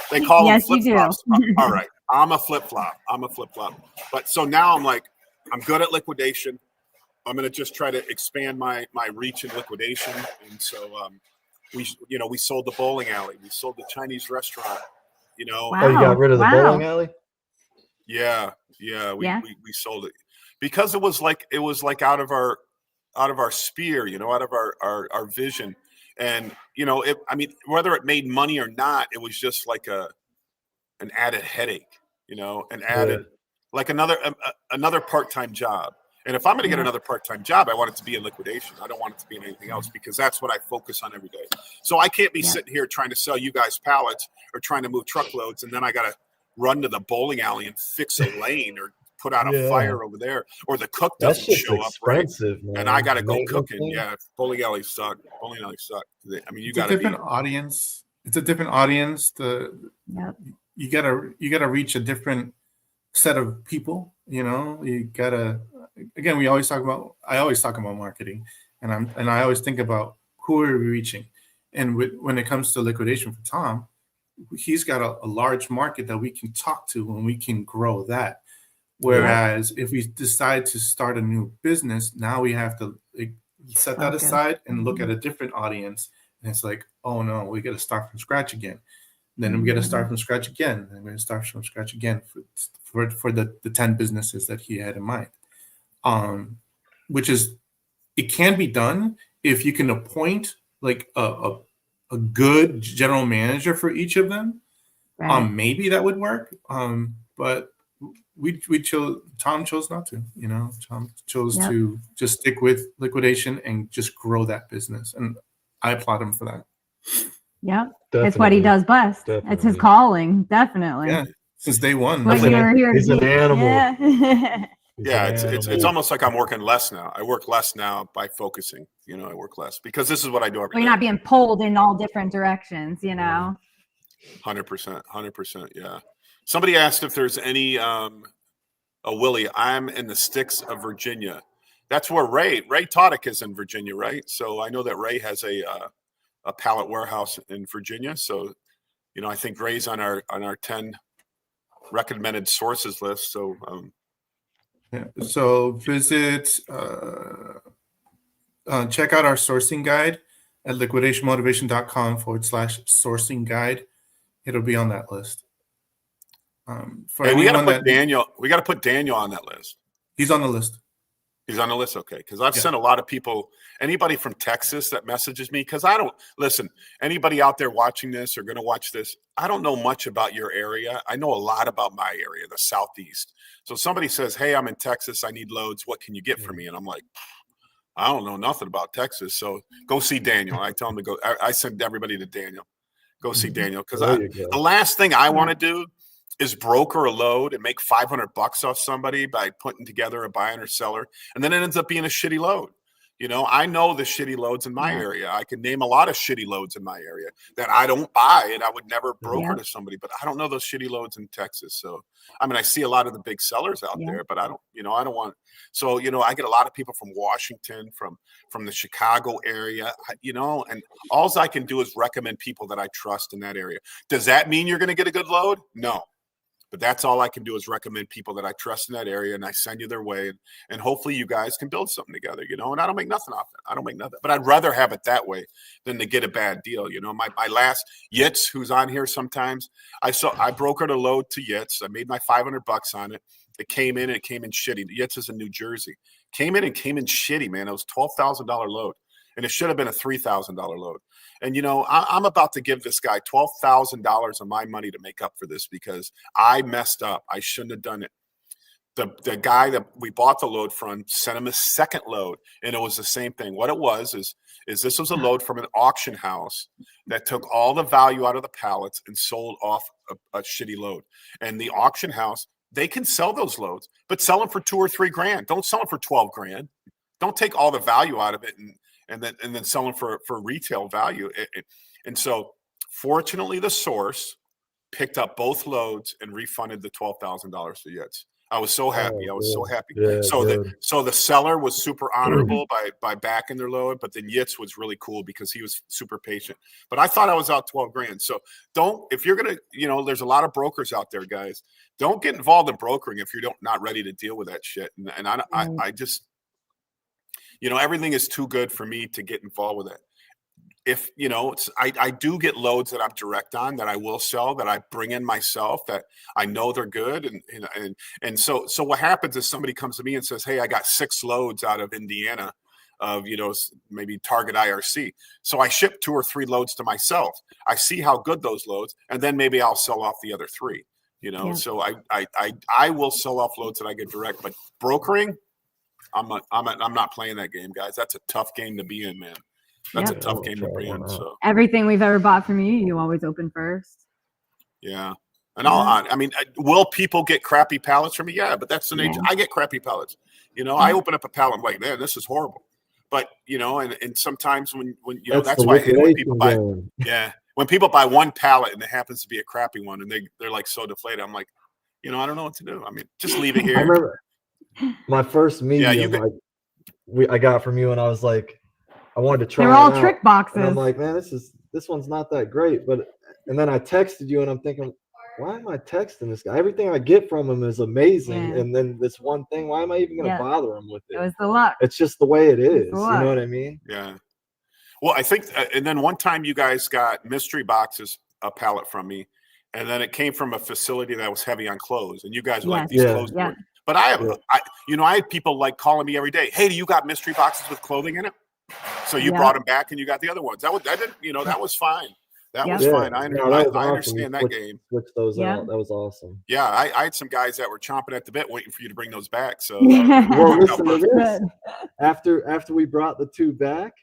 [SPEAKER 2] they call them flip flops. All right, I'm a flip flop. But so now I'm like, I'm good at liquidation. I'm going to just try to expand my reach in liquidation. And so we sold the bowling alley. We sold the Chinese restaurant. You know,
[SPEAKER 4] Oh, you got rid of the bowling alley?
[SPEAKER 2] Yeah. We sold it because it was like out of our sphere, you know, out of our vision. And you know, I mean, whether it made money or not, it was just like an added headache, you know, like another part-time job. And if I'm going to get another part-time job, I want it to be in liquidation. I don't want it to be in anything else, because that's what I focus on every day. So I can't be sitting here trying to sell you guys pallets or trying to move truckloads, and then I got to run to the bowling alley and fix a lane or put out a fire over there, or the cook doesn't show up right, man. And I got to go cooking. Yeah, bowling alleys suck. I mean, you got to be
[SPEAKER 1] different audience. It's a different audience. You gotta reach a different set of people. You know, you gotta. Again, I always talk about marketing, and I always think about who are we reaching, and when it comes to liquidation for Tom, he's got a large market that we can talk to and we can grow that. Whereas if we decide to start a new business, now we have to set that aside and look at a different audience, and it's like, oh no, we got to start from scratch again. Then we got to start from scratch again, and we're going to start from scratch again for the 10 businesses that he had in mind. Which is, it can be done if you can appoint like a good general manager for each of them. Maybe that would work. But Tom chose not to, you know. Tom chose to just stick with liquidation and just grow that business, and I applaud him for that.
[SPEAKER 3] Yeah, it's what he does best. It's his calling, definitely.
[SPEAKER 1] Yeah, since day one.
[SPEAKER 3] He's
[SPEAKER 4] an animal.
[SPEAKER 2] Yeah, it's almost like I'm working less now. I work less now by focusing. You know, I work less because this is what I do every day.
[SPEAKER 3] You're not being pulled in all different directions, you know.
[SPEAKER 2] 100%. Yeah. Somebody asked if there's any Willie. I'm in the sticks of Virginia. That's where Ray Todick is in Virginia, right? So I know that Ray has a pallet warehouse in Virginia. So, you know, I think Ray's on our 10 recommended sources list. So.
[SPEAKER 1] So visit, check out our sourcing guide at liquidationmotivation.com/sourcing guide. It'll be on that list.
[SPEAKER 2] We got to put Daniel on that list.
[SPEAKER 1] He's on the list.
[SPEAKER 2] He's on the list. Okay. Because I've sent a lot of people, anybody from Texas that messages me, because I don't listen, anybody out there watching this or going to watch this, I don't know much about your area. I know a lot about my area, the Southeast. So somebody says, hey, I'm in Texas. I need loads. What can you get for me? And I'm like, I don't know nothing about Texas. So go see Daniel. I tell him to go. I send everybody to Daniel. Go see Daniel. Because the last thing I want to do is broker a load and make $500 off somebody by putting together a buyer or seller, and then it ends up being a shitty load. You know, I know the shitty loads in my area. I can name a lot of shitty loads in my area that I don't buy and I would never broker to somebody, but I don't know those shitty loads in Texas. So, I mean, I see a lot of the big sellers out there, but I don't want, so, you know, I get a lot of people from Washington, from the Chicago area, you know, and all I can do is recommend people that I trust in that area. Does that mean you're going to get a good load? No. But that's all I can do is recommend people that I trust in that area, and I send you their way, and hopefully you guys can build something together, you know. And I don't make nothing off it. I don't make nothing, but I'd rather have it that way than to get a bad deal, you know. My last Yitz, who's on here sometimes, I brokered a load to Yitz. I made my $500 on it. It came in shitty. Yitz is in New Jersey. Came in shitty, man. It was $12,000 load, and it should have been a $3,000 load. And, you know, I'm about to give this guy $12,000 of my money to make up for this because I messed up. I shouldn't have done it. The guy that we bought the load from sent him a second load, and it was the same thing. What it was is this was a load from an auction house that took all the value out of the pallets and sold off a shitty load. And the auction house, they can sell those loads, but sell them for $2,000 or $3,000. Don't sell them for $12,000. Don't take all the value out of it and then sell them for retail value. And so fortunately the source picked up both loads and refunded the $12,000 to Yitz. I was so happy. I was so happy.
[SPEAKER 6] Yeah,
[SPEAKER 2] so the seller was super honorable by backing their load, but then Yitz was really cool because he was super patient. But I thought I was out $12,000. So if you're gonna, you know, there's a lot of brokers out there, guys. Don't get involved in brokering if you're not ready to deal with that shit. And I just, you know, everything is too good for me to get involved with it. If, you know, I do get loads that I'm direct on that I will sell, that I bring in myself, that I know they're good. And so what happens is somebody comes to me and says, hey, I got 6 loads out of Indiana of, you know, maybe Target IRC. So I ship 2 or 3 loads to myself. I see how good those loads, and then maybe I'll sell off the other 3, you know. Yeah. So I will sell off loads that I get direct, but brokering, I'm not playing that game, guys. That's a tough game to be in, man. That's a tough game to be in. So
[SPEAKER 3] everything we've ever bought from you always open first.
[SPEAKER 2] Yeah. And I mean, will people get crappy pallets from me? Yeah, but that's the nature. I get crappy pallets. You know, I open up a pallet, I'm like, man, this is horrible. But, you know, and sometimes when you know, that's why when people buy, when people buy one pallet and it happens to be a crappy one and they're like so deflated, I'm like, you know, I don't know what to do. I mean, just leave it here.
[SPEAKER 6] I remember my first medium I got from you, and I was like, I wanted to try.
[SPEAKER 3] They're all trick boxes.
[SPEAKER 6] And I'm like, man, this one's not that great. And then I texted you, and I'm thinking, why am I texting this guy? Everything I get from him is amazing, and then this one thing, why am I even going to bother him with it?
[SPEAKER 3] It was the luck.
[SPEAKER 6] It's just the way it is. You know what I mean?
[SPEAKER 2] Yeah. Well, I think, and then one time you guys got mystery boxes, a pallet from me, and then it came from a facility that was heavy on clothes, and you guys were like, these clothes. Yeah. But I had people like calling me every day. Hey, do you got mystery boxes with clothing in it? So you brought them back and you got the other ones. That didn't, you know, that was fine. That was fine. I understand that game.
[SPEAKER 6] Switch those out. That was awesome.
[SPEAKER 2] Yeah, I had some guys that were chomping at the bit waiting for you to bring those back. So
[SPEAKER 6] well, listen to this. After we brought the 2 back,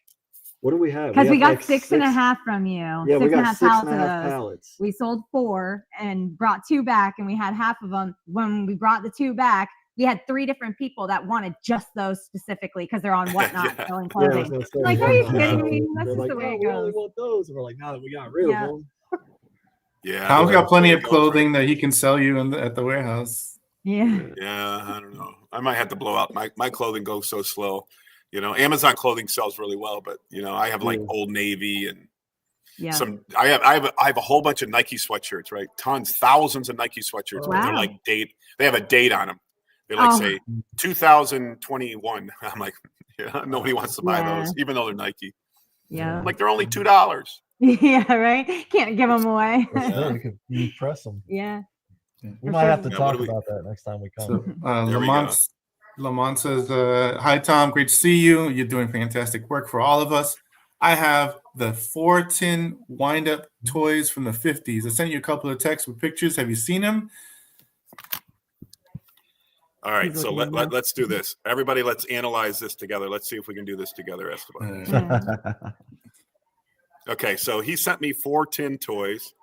[SPEAKER 6] what do we have?
[SPEAKER 3] Because we got like 6.5 from you.
[SPEAKER 6] Yeah, we got 6.5 pallets.
[SPEAKER 3] We sold 4 and brought 2 back, and we had half of them. When we brought the 2 back, we had 3 different people that wanted just those specifically because they're on Whatnot selling clothing. Like, are you kidding me? That's just the way it goes.
[SPEAKER 6] We want those, and we're like, now that we got rid of them.
[SPEAKER 2] Yeah,
[SPEAKER 1] Tom's got plenty of clothing that he can sell you at the warehouse.
[SPEAKER 3] Yeah.
[SPEAKER 2] Yeah, I don't know. I might have to blow out my clothing goes so slow. You know, Amazon clothing sells really well, but you know, I have like Old Navy and I have a whole bunch of Nike sweatshirts, right? Thousands of Nike sweatshirts. Wow. But they're like they have a date on them. They like say 2021. I'm like, nobody wants to buy those, even though they're Nike.
[SPEAKER 3] Yeah.
[SPEAKER 2] I'm like, they're only $2.
[SPEAKER 3] Yeah, right. Can't give them away.
[SPEAKER 6] Yeah, we can press them.
[SPEAKER 3] Yeah.
[SPEAKER 6] We might have to talk about that next time we come.
[SPEAKER 1] So, Lamont says, hi, Tom. Great to see you. You're doing fantastic work for all of us. I have the 4-tin wind-up toys from the 50s. I sent you a couple of texts with pictures. Have you seen them?
[SPEAKER 2] All right, so let's do this. Everybody, let's analyze this together. Let's see if we can do this together, Esteban. Okay, so he sent me 4 tin toys.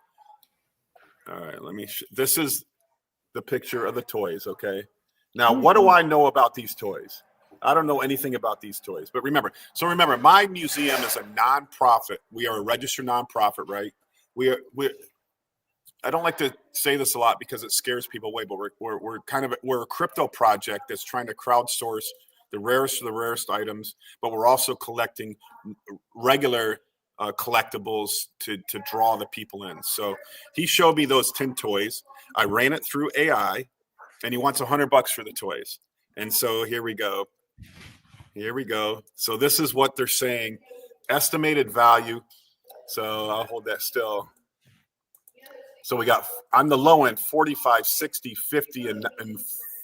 [SPEAKER 2] All right, let me. This is the picture of the toys. Okay. Now, what do I know about these toys? I don't know anything about these toys, but remember, my museum is a nonprofit. We are a registered nonprofit, right? I don't like to say this a lot because it scares people away, but we're a crypto project that's trying to crowdsource the rarest of the rarest items, but we're also collecting regular collectibles to draw the people in. So he showed me those tin toys. I ran it through AI, and he wants $100 for the toys. And so here we go. So this is what they're saying. Estimated value. So I'll hold that still. So we got on the low end 45, 60, 50, and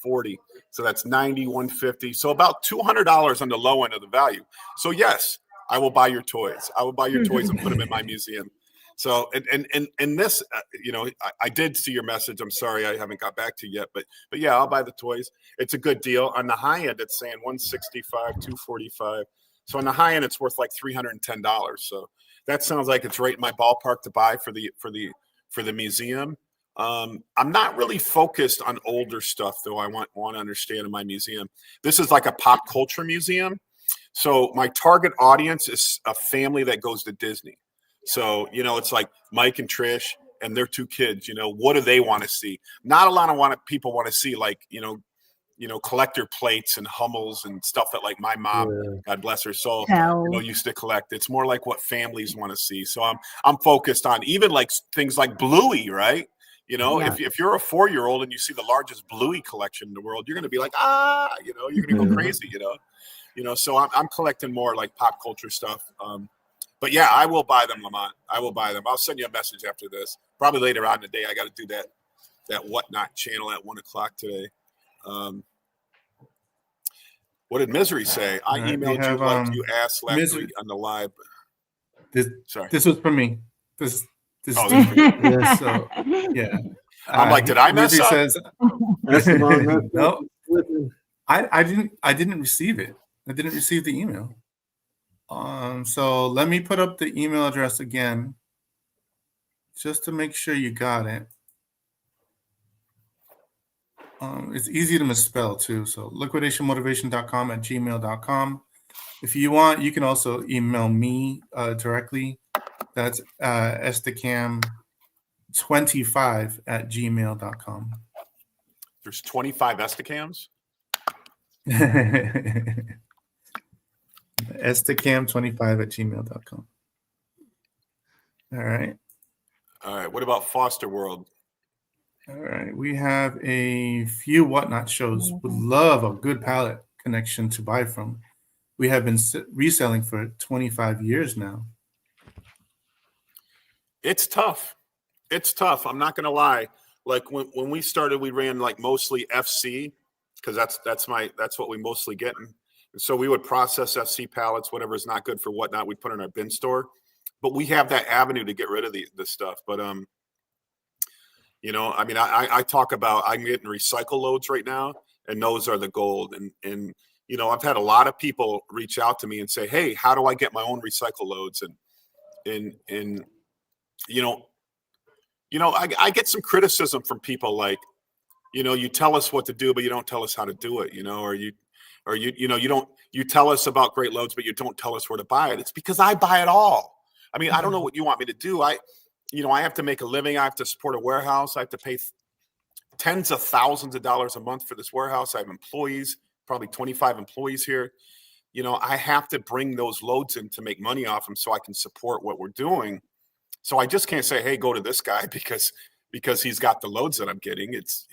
[SPEAKER 2] 40. So that's 90, 150. So about $200 on the low end of the value. So yes, I will buy your toys. I will buy your toys and put them in my museum. So and this, I did see your message. I'm sorry I haven't got back to you yet, but yeah, I'll buy the toys. It's a good deal. On the high end, it's saying 165, 245. So on the high end, it's worth like $310. So that sounds like it's right in my ballpark to buy for the museum. I'm not really focused on older stuff, though. I want to understand in my museum. This is like a pop culture museum. So my target audience is a family that goes to Disney. So, it's like Mike and Trish and their two kids. What do they want to see? Not a lot of people want to see like, collector plates and Hummels and stuff that like my mom, God bless her soul, used to collect. It's more like what families want to see. So I'm focused on even like things like Bluey, right? If you're a 4-year-old and you see the largest Bluey collection in the world, you're going to be like, you're going to go crazy, So I'm collecting more like pop culture stuff. But yeah, I will buy them, Lamont. I will buy them. I'll send you a message after this. Probably later on in the day. I got to do that Whatnot channel at 1:00 today. What did Misery say? I emailed you like you asked last week on the live.
[SPEAKER 1] This was for me. This is
[SPEAKER 2] for
[SPEAKER 1] me. So yeah.
[SPEAKER 2] I'm like, did I mess up?
[SPEAKER 1] Says, no, I didn't receive it. I didn't receive the email. So let me put up the email address again, just to make sure you got it. It's easy to misspell too. So liquidationmotivation.com@gmail.com. If you want, you can also email me directly. That's estacam25@gmail.com.
[SPEAKER 2] There's 25 Estacams?
[SPEAKER 1] estacam25@gmail.com. All right.
[SPEAKER 2] What about Foster World?
[SPEAKER 1] All right. We have a few Whatnot shows. Would love a good pallet connection to buy from. We have been reselling for 25 years now.
[SPEAKER 2] It's tough. I'm not going to lie. Like when we started, we ran like mostly FC because that's what we mostly get. And so we would process FC pallets, whatever is not good for Whatnot, we put in our bin store. But we have that avenue to get rid of this stuff. But I talk about I'm getting recycle loads right now, and those are the gold. And I've had a lot of people reach out to me and say, hey, how do I get my own recycle loads? And I get some criticism from people like, you tell us what to do, but you don't tell us how to do it, you tell us about great loads, but you don't tell us where to buy it. It's because I buy it all. I mean, I don't know what you want me to do. I have to make a living. I have to support a warehouse. I have to pay tens of thousands of dollars a month for this warehouse. I have employees, probably 25 employees here. I have to bring those loads in to make money off them so I can support what we're doing. So I just can't say, hey, go to this guy because he's got the loads that I'm getting. It's,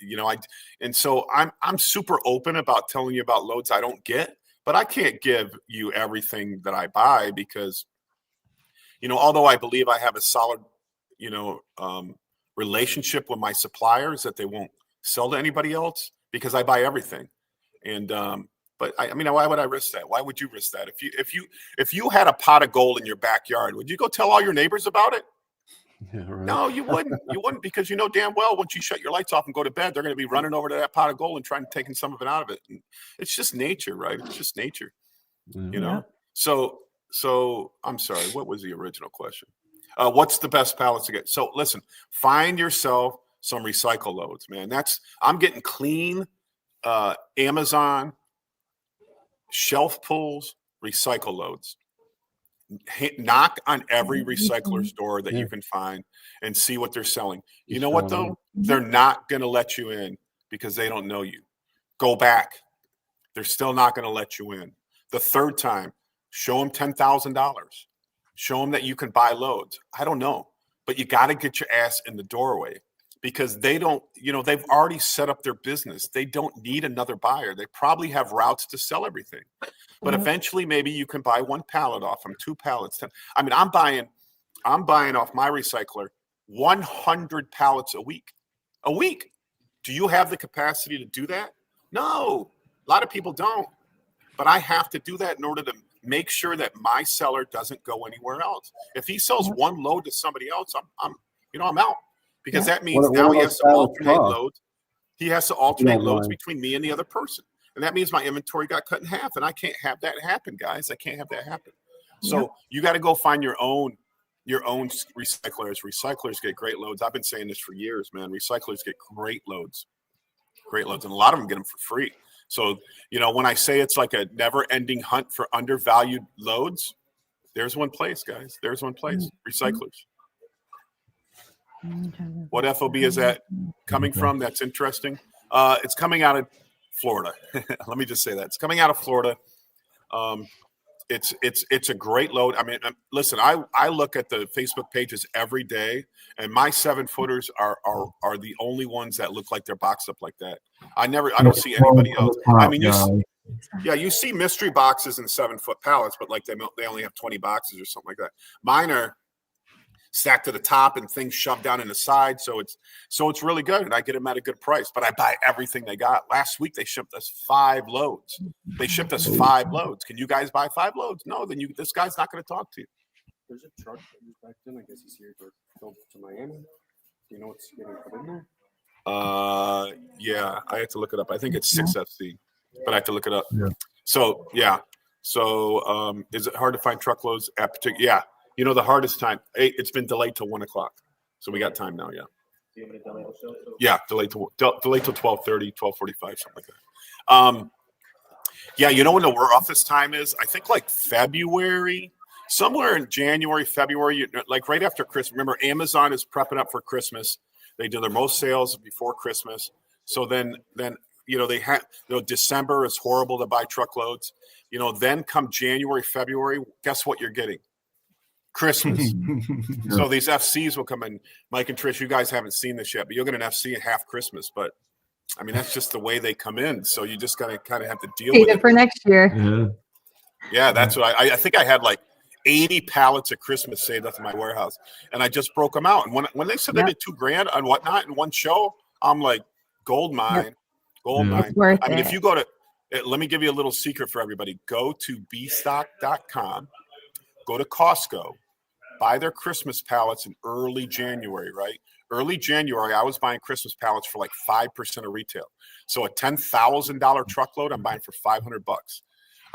[SPEAKER 2] and so I'm super open about telling you about loads I don't get, but I can't give you everything that I buy because, although I believe I have a solid, relationship with my suppliers that they won't sell to anybody else because I buy everything. And, but why would I risk that? Why would you risk that? If you had a pot of gold in your backyard, would you go tell all your neighbors about it?
[SPEAKER 5] Yeah, right.
[SPEAKER 2] No, you wouldn't. You wouldn't because you know damn well once you shut your lights off and go to bed, they're going to be running over to that pot of gold and trying to take some of it out of it. And it's just nature, right? It's just nature, So I'm sorry. What was the original question? What's the best pallets to get? So listen, find yourself some recycle loads, man. I'm getting clean Amazon shelf pulls, recycle loads. Knock on every recycler's door that you can find and see what they're selling. You know what, though? They're not going to let you in because they don't know you. Go back. They're still not going to let you in. The third time, show them $10,000. Show them that you can buy loads. I don't know, but you got to get your ass in the doorway because they don't, they've already set up their business. They don't need another buyer. They probably have routes to sell everything. But eventually, maybe you can buy 1 pallet off them, 2 pallets. 10. I mean, I'm buying off my recycler 100 pallets a week. A week. Do you have the capacity to do that? No, a lot of people don't. But I have to do that in order to make sure that my seller doesn't go anywhere else. If he sells 1 load to somebody else, I'm out because that means now he has to alternate loads. He has to alternate loads between me and the other person. And that means my inventory got cut in half, and I can't have that happen, guys. I can't have that happen. So you got to go find your own recyclers. Recyclers get great loads. I've been saying this for years, man. Recyclers get great loads, and a lot of them get them for free. So, when I say it's like a never-ending hunt for undervalued loads, there's one place, guys. There's one place. Recyclers. What FOB is that coming from? That's interesting. It's coming out of Florida. Let me just say that. It's coming out of Florida. It's a great load. I mean, listen, I look at the Facebook pages every day, and my 7-footers are the only ones that look like they're boxed up like that. I don't see anybody else. I mean, you see mystery boxes in 7-foot pallets, but like they only have 20 boxes or something like that. Mine are stacked to the top and things shoved down in the side. So it's really good. And I get them at a good price, but I buy everything they got. Last week, they shipped us 5 loads. They shipped us 5 loads. Can you guys buy 5 loads? No, then this guy's not going to talk to you.
[SPEAKER 7] There's a truck that was back then. I guess he's here to go to Miami. Do you know what's getting put in there?
[SPEAKER 2] Yeah, I have to look it up. I think it's 6FC, but I have to look it up.
[SPEAKER 5] Yeah.
[SPEAKER 2] So, is it hard to find truckloads at particular? Yeah. The hardest time, it's been delayed till 1 o'clock. So we got time now, yeah.
[SPEAKER 7] Do you want me to delay the show?
[SPEAKER 2] Yeah, delayed till 12:30, 12:45, something like that. Yeah, when the roughest time is? I think like February, somewhere in January, February, like right after Christmas. Remember, Amazon is prepping up for Christmas. They do their most sales before Christmas. So then they have, December is horrible to buy truckloads. Then come January, February, guess what you're getting? Christmas. So these FCs will come in. Mike and Trish, you guys haven't seen this yet, but you'll get an FC at half Christmas. But I mean, that's just the way they come in. So you just gotta kind of have to deal with it
[SPEAKER 3] for next year.
[SPEAKER 2] Yeah, that's what I think I had like 80 pallets of Christmas saved up in my warehouse, and I just broke them out. And when they said they did $2,000 on whatnot in one show, I'm like, gold mine, gold mine.
[SPEAKER 3] It's worth
[SPEAKER 2] I mean,
[SPEAKER 3] it.
[SPEAKER 2] if you go to, let me give you a little secret for everybody. Go to bstock.com. Go to Costco, buy their Christmas pallets in early January, right? Early January, I was buying Christmas pallets for like 5% of retail. So a $10,000 truckload, I'm buying for $500.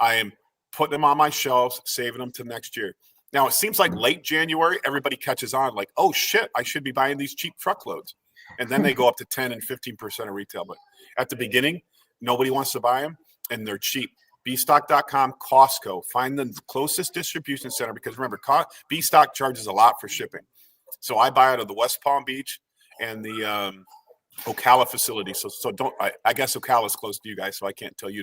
[SPEAKER 2] I am putting them on my shelves, saving them to next year. Now, it seems like late January, everybody catches on like, oh, shit, I should be buying these cheap truckloads. And then they go up to 10 and 15% of retail. But at the beginning, nobody wants to buy them, and they're cheap. bstock.com, Costco. Find the closest distribution center because remember, Bstock charges a lot for shipping. So I buy out of the West Palm Beach and the Ocala facility. So don't. I guess Ocala is close to you guys, so I can't tell you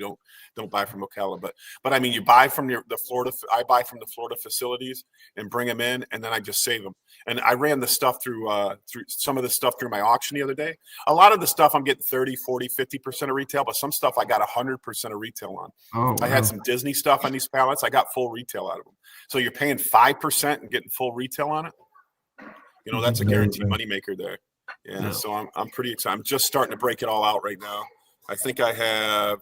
[SPEAKER 2] don't buy from Ocala. But I mean, you buy from the Florida. I buy from the Florida facilities and bring them in, and then I just save them. And I ran the stuff through some of the stuff through my auction the other day. A lot of the stuff I'm getting 30, 40, 50% of retail, but some stuff I got 100% of retail on.
[SPEAKER 5] Oh, wow.
[SPEAKER 2] I had some Disney stuff on these pallets. I got full retail out of them. So you're paying 5% and getting full retail on it. That's a guaranteed moneymaker there. Yeah, so I'm pretty excited. I'm just starting to break it all out right now. I think I have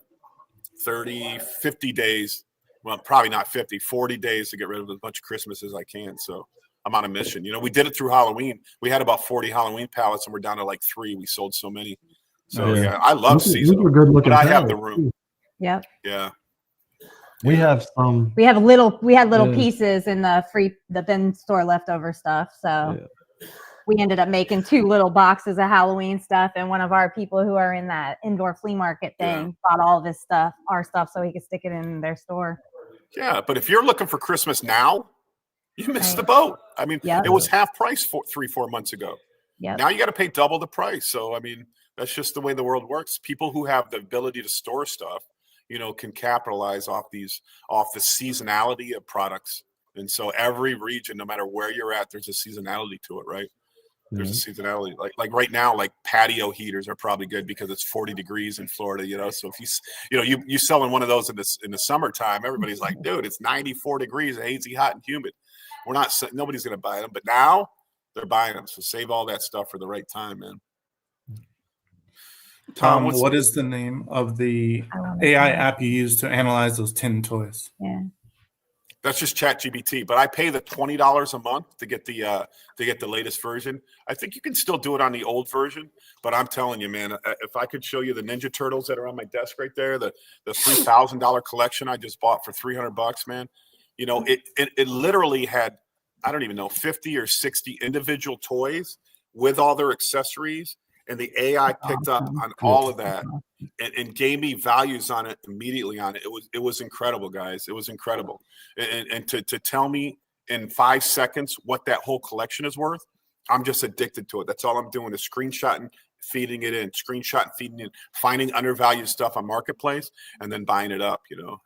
[SPEAKER 2] 30, 50 days. Well, probably not 50, 40 days to get rid of as much Christmas as I can. So I'm on a mission. We did it through Halloween. We had about 40 Halloween pallets, and we're down to like 3. We sold so many. So yeah, I love seasonal. But I have the room.
[SPEAKER 3] Yep.
[SPEAKER 2] Yeah.
[SPEAKER 5] We have some.
[SPEAKER 3] We had little pieces in the bin store leftover stuff. So we ended up making 2 little boxes of Halloween stuff, and one of our people who are in that indoor flea market thing bought all of his stuff, our stuff, so he could stick it in their store.
[SPEAKER 2] Yeah, but if you're looking for Christmas now, you missed the boat. I mean, it was half price 3-4 months ago. Now you got to pay double the price. So, I mean, that's just the way the world works. People who have the ability to store stuff, you know, can capitalize off the seasonality of products. And so every region, no matter where you're at, there's a seasonality to it, right? There's a seasonality. Like right now, like patio heaters are probably good because it's 40 degrees in Florida, you know. So if you selling one of those in the summertime, everybody's like, dude, it's 94 degrees, hazy, hot, and humid. Nobody's going to buy them, but now they're buying them. So save all that stuff for the right time, man.
[SPEAKER 1] Tom, what is the name of the AI app you use to analyze those 10 toys?
[SPEAKER 3] Yeah.
[SPEAKER 2] That's just ChatGPT, but I pay the $20 a month to get the latest version. I think you can still do it on the old version, but I'm telling you, man, if I could show you the Ninja Turtles that are on my desk right there, the $3,000 collection I just bought for $300, man. You know, it literally had, I don't even know, 50 or 60 individual toys with all their accessories, and the AI picked up on all of that and gave me values on it immediately on it. It was incredible, guys. It was incredible. And to tell me in 5 seconds what that whole collection is worth, I'm just addicted to it. That's all I'm doing is screenshotting, feeding it in, finding undervalued stuff on Marketplace, and then buying it up, you know,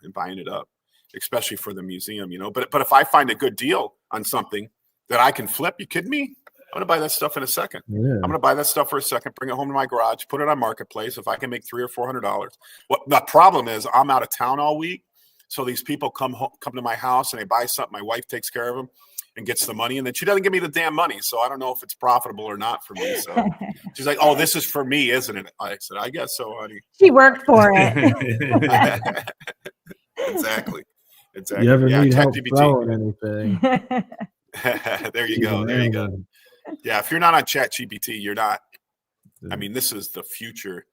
[SPEAKER 2] especially for the museum, you know. But if I find a good deal on something that I can flip, you kidding me? I'm going to buy that stuff in a second.
[SPEAKER 5] Yeah.
[SPEAKER 2] I'm going to buy that stuff for a second, bring it home to my garage, put it on Marketplace. If I can make $300 or $400, what the problem is, I'm out of town all week. So these people come to my house and they buy something. My wife takes care of them and gets the money. And then she doesn't give me the damn money. So I don't know if it's profitable or not for me. So she's like, oh, this is for me, isn't it? I said, I guess so, honey.
[SPEAKER 3] She worked for it.
[SPEAKER 2] Exactly.
[SPEAKER 5] You ever need help
[SPEAKER 2] ChatGPT.
[SPEAKER 5] throwing anything?
[SPEAKER 2] There you go. There you go. Yeah, if you're not on ChatGPT, you're not. I mean, this is the future.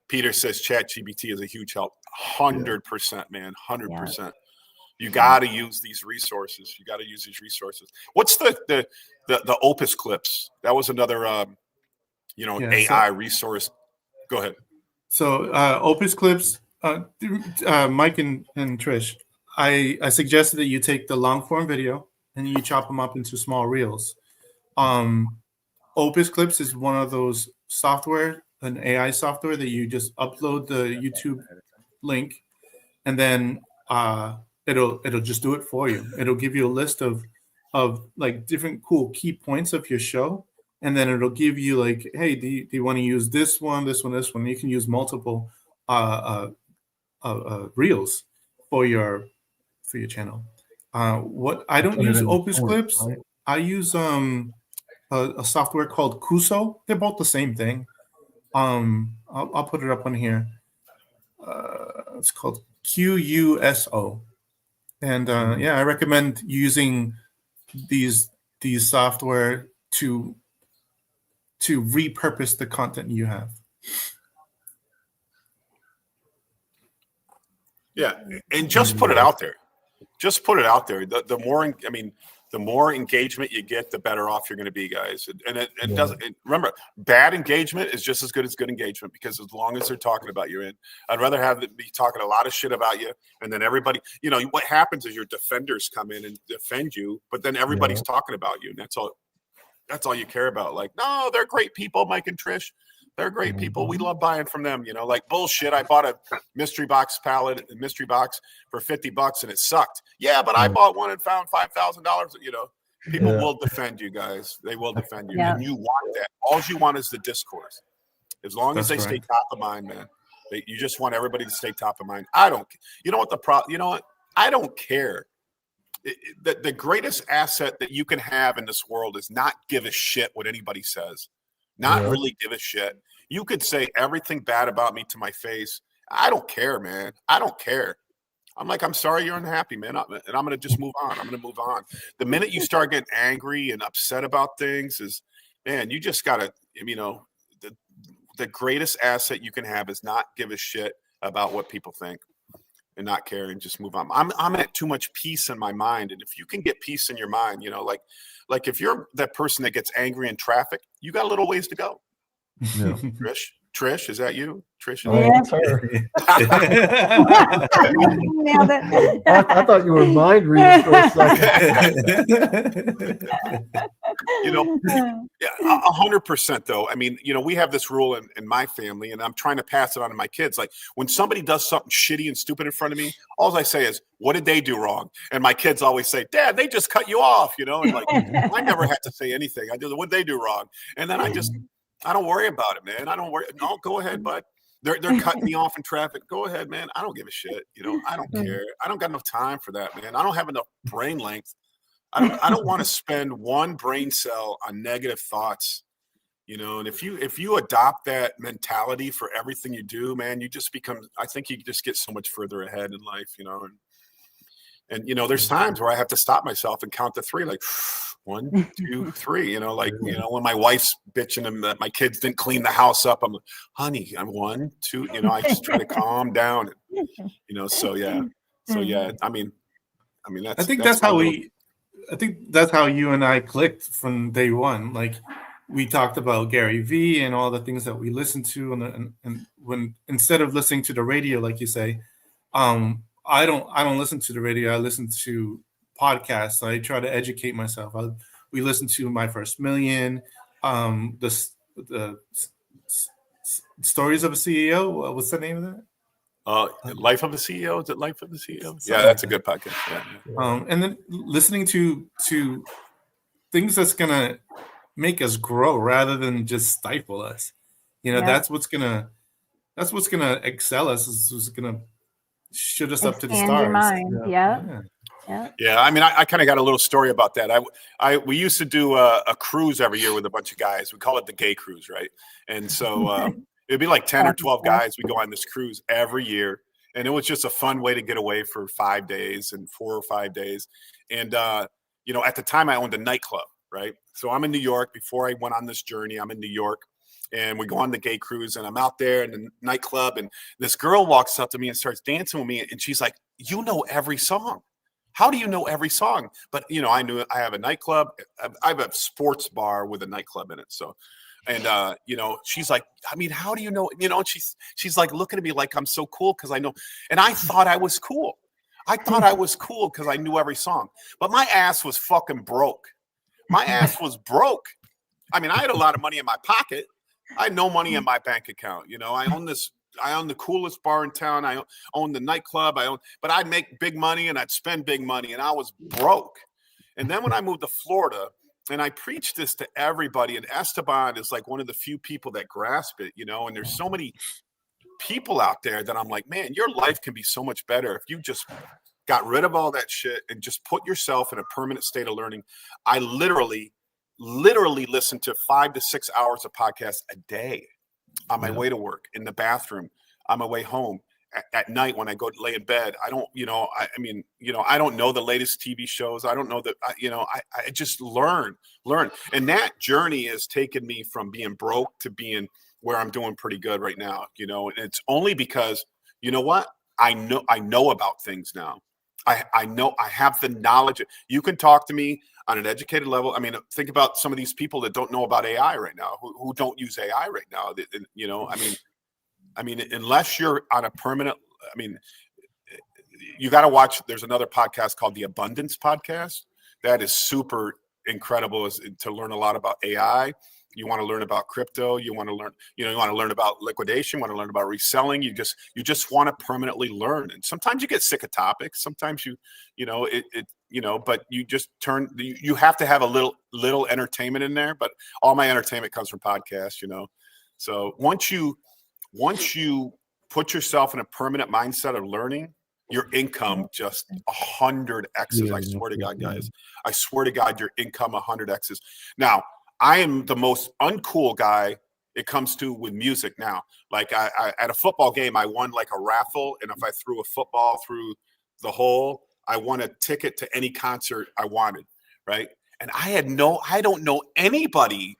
[SPEAKER 2] Peter says ChatGPT is a huge help. 100%, man. 100%. You got to use these resources. What's the Opus clips? That was another, AI resource. Go ahead.
[SPEAKER 1] So Opus clips, Mike and Trish, I suggested that you take the long form video and you chop them up into small reels. Opus Clips is one of those software, an AI software that you just upload the YouTube link, and then it'll just do it for you. It'll give you a list of like different cool key points of your show, and then it'll give you like, hey, do you want to use this one? You can use multiple reels for your channel. What I don't use Opus Clips. Right? I use a software called Kuso. They're both the same thing. I'll put it up on here. It's called QUSO, and I recommend using these software to repurpose the content you have.
[SPEAKER 2] Yeah, and just put it out there. Just put it out there. The more engagement you get, the better off you're going to be, guys. And it doesn't. Remember, bad engagement is just as good as good engagement, because as long as they're talking about you, I'd rather have them be talking a lot of shit about you, and then everybody, you know, what happens is your defenders come in and defend you, but then everybody's talking about you, and that's all you care about. Like, no, they're great people, Mike and Trish. They're great people. We love buying from them. You know, like bullshit. I bought a mystery box pallet, for $50 and it sucked. Yeah, but I bought one and found $5,000. You know, people will defend you, guys. They will defend you, and you want that. All you want is the discourse. As long as they stay top of mind, man. You just want everybody to stay top of mind. I don't. You know what the problem? You know what? I don't care. The greatest asset that you can have in this world is not give a shit what anybody says. Not really give a shit. You could say everything bad about me to my face. I don't care, man. I don't care. I'm like, I'm sorry you're unhappy, man. And I'm going to just move on. I'm going to move on. The minute you start getting angry and upset about things man, you just got to, you know, the greatest asset you can have is not give a shit about what people think. and not care and just move on. I'm at too much peace in my mind. And if you can get peace in your mind, like if you're that person that gets angry in traffic, you got a little ways to go.
[SPEAKER 4] Yeah.
[SPEAKER 2] Trish, is that you? Trish?
[SPEAKER 4] Oh, that's her.
[SPEAKER 3] Nailed it.
[SPEAKER 4] I thought you were mind reading for a second.
[SPEAKER 2] Yeah, 100% though. I mean, we have this rule in my family, and I'm trying to pass it on to my kids. Like when somebody does something shitty and stupid in front of me, all I say is, what did they do wrong? And my kids always say, Dad, they just cut you off, and like, I never had to say anything. I just, what did they do wrong? And then I don't worry about it, man. I don't worry. No, go ahead, bud. They're cutting me off in traffic. Go ahead, man. I don't give a shit. I don't care. I don't got enough time for that, man. I don't have enough brain length. I don't want to spend one brain cell on negative thoughts, and if you adopt that mentality for everything you do, man, I think you just get so much further ahead in life, and there's times where I have to stop myself and count to 3, like 1, 2, 3, when my wife's bitching and that my kids didn't clean the house up, I'm like, honey, I'm 1, 2, I just try to calm down, so yeah. I mean,
[SPEAKER 1] I think that's how you and I clicked from day one. Like we talked about Gary Vee and all the things that we listened to, and when instead of listening to the radio, like you say, I don't listen to the radio. I listen to podcasts. I try to educate myself. We listen to My First Million, the Stories of a CEO. What's the name of that?
[SPEAKER 2] Life of a CEO. Is it Life of the CEO? Yeah, that's a good podcast. Yeah.
[SPEAKER 1] And then listening to things that's gonna make us grow rather than just stifle us. That's what's gonna excel us. Is gonna shoot us up to the stars.
[SPEAKER 3] Your mind. Yeah.
[SPEAKER 2] I mean, I kind of got a little story about that. We used to do a cruise every year with a bunch of guys. We call it the gay cruise, right? And so it'd be like 10 or 12 guys. We go on this cruise every year, and it was just a fun way to get away for 5 days and 4 or 5 days. And at the time I owned a nightclub, right? So I'm in New York. Before I went on this journey, I'm in New York. And we go on the gay cruise, and I'm out there in the nightclub, and this girl walks up to me and starts dancing with me, and she's like, "You know every song. How do you know every song?" But I knew I have a nightclub. I have a sports bar with a nightclub in it. So, and she's like, I mean, how do you know? She's like looking at me like I'm so cool because I know. And I thought I was cool. I thought I was cool because I knew every song. But my ass was fucking broke. My ass was broke. I mean, I had a lot of money in my pocket. I had no money in my bank account. I own the coolest bar in town. I own the nightclub. But I'd make big money and I'd spend big money, and I was broke. And then when I moved to Florida, and I preach this to everybody, and Esteban is like one of the few people that grasp it, and there's so many people out there that I'm like, man, your life can be so much better if you just got rid of all that shit and just put yourself in a permanent state of learning. I literally listen to 5 to 6 hours of podcasts a day on my way to work, in the bathroom, on my way home, at night when I go to lay in bed. I don't, I don't know the latest TV shows. I don't know that, I just learn. And that journey has taken me from being broke to being where I'm doing pretty good right now, and it's only because, you know what? I know about things now. I know, I have the knowledge. You can talk to me on an educated level. I mean, think about some of these people that don't know about AI right now, who don't use AI right now. I mean, unless you're on a permanent, you got to watch. There's another podcast called the Abundance Podcast. That is super incredible to learn a lot about AI. You want to learn about crypto. You want to learn, you want to learn about liquidation. You want to learn about reselling. You just want to permanently learn. And sometimes you get sick of topics. Sometimes but you just you have to have a little entertainment in there. But all my entertainment comes from podcasts, So once you put yourself in a permanent mindset of learning, your income just 100x's. I swear to God, guys. I swear to God, your income 100x's. Now, I am the most uncool guy it comes to with music now. Like I at a football game, I won like a raffle, and if I threw a football through the hole, I won a ticket to any concert I wanted, right? And I don't know anybody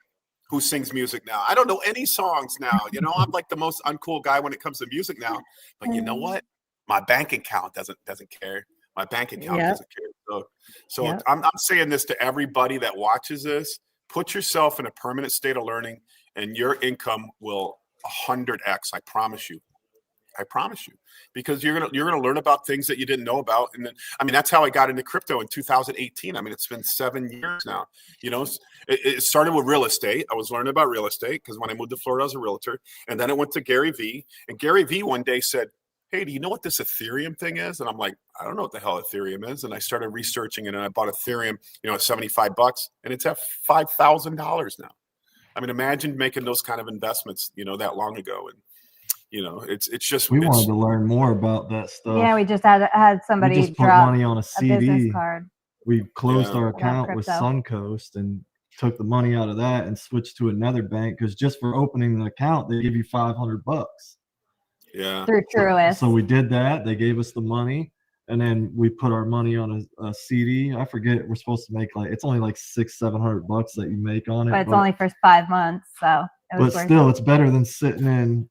[SPEAKER 2] who sings music now. I don't know any songs now. I'm like the most uncool guy when it comes to music now. But you know what? My bank account doesn't care. My bank account
[SPEAKER 3] Yep.
[SPEAKER 2] doesn't care. So
[SPEAKER 3] Yep.
[SPEAKER 2] I'm saying this to everybody that watches this. Put yourself in a permanent state of learning, and your income will 100x. I promise you. Because you're gonna learn about things that you didn't know about. And then, I mean, that's how I got into crypto in 2018. I mean, it's been 7 years now. You know, it started with real estate. I was learning about real estate because when I moved to Florida, I was a realtor. And then it went to Gary Vee. And Gary Vee one day said, "Hey, do you know what this Ethereum thing is?" And I'm like, "I don't know what the hell Ethereum is." And I started researching it, and I bought Ethereum, at $75, and it's at $5,000 now. I mean, imagine making those kind of investments, that long ago. And it's just
[SPEAKER 4] We wanted to learn more about that stuff.
[SPEAKER 3] Yeah, we just had somebody
[SPEAKER 4] We just put
[SPEAKER 3] drop
[SPEAKER 4] money on a
[SPEAKER 3] business
[SPEAKER 4] CD.
[SPEAKER 3] card.
[SPEAKER 4] We closed our
[SPEAKER 3] About
[SPEAKER 4] account with
[SPEAKER 3] crypto.
[SPEAKER 4] Suncoast and took the money out of that and switched to another bank because just for opening the account they give you $500.
[SPEAKER 2] Yeah.
[SPEAKER 3] Through Truist.
[SPEAKER 4] So we did that. They gave us the money, and then we put our money on a CD. I forget. We're supposed to make it's only like $600-700 that you make on it.
[SPEAKER 3] But it's only for 5 months, so it was
[SPEAKER 4] But
[SPEAKER 3] worth
[SPEAKER 4] still,
[SPEAKER 3] it.
[SPEAKER 4] it's better than sitting in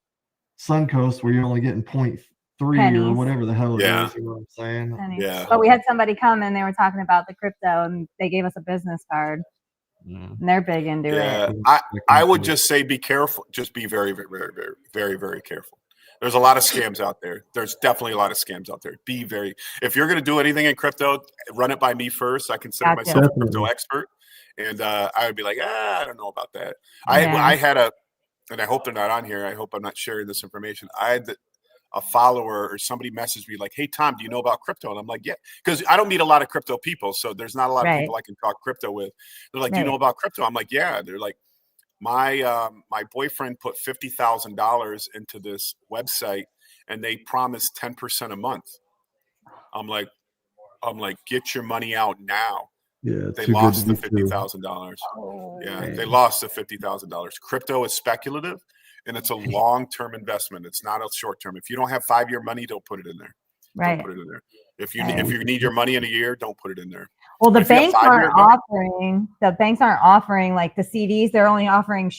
[SPEAKER 4] Suncoast where you're only getting 0.3
[SPEAKER 3] Pennies.
[SPEAKER 4] or whatever the hell it
[SPEAKER 2] Yeah.
[SPEAKER 4] is. You know what I'm saying?
[SPEAKER 3] Pennies.
[SPEAKER 2] Yeah.
[SPEAKER 3] But we had somebody come and they were talking about the crypto, and they gave us a business card, and they're big into
[SPEAKER 2] Yeah.
[SPEAKER 3] it.
[SPEAKER 2] I would just say be careful. Just be very, very, very, very, very, very careful. There's a lot of scams out there. There's definitely a lot of scams out there. If you're going to do anything in crypto, run it by me first. I consider
[SPEAKER 3] Gotcha.
[SPEAKER 2] myself a crypto expert. And I would be like, I don't know about that. I had and I hope they're not on here. I hope I'm not sharing this information. I had a follower or somebody messaged me like, "Hey, Tom, do you know about crypto?" And I'm like, "Yeah," because I don't meet a lot of crypto people. So there's not a lot of people I can talk crypto with. They're like, "Do you know about crypto?" I'm like, "Yeah." They're like, my boyfriend put $50,000 into this website and they promised 10% a month. I'm like, get your money out now.
[SPEAKER 4] Yeah,
[SPEAKER 2] they lost the $50,000. Yeah, they lost the $50,000. Crypto is speculative, and it's a long-term investment. It's not a short-term. If you don't have 5-year money, don't put it in there.
[SPEAKER 3] Right.
[SPEAKER 2] Don't put it in there. If you need your money in a year, don't put it in there.
[SPEAKER 3] Well, the banks aren't offering like the CDs. They're only offering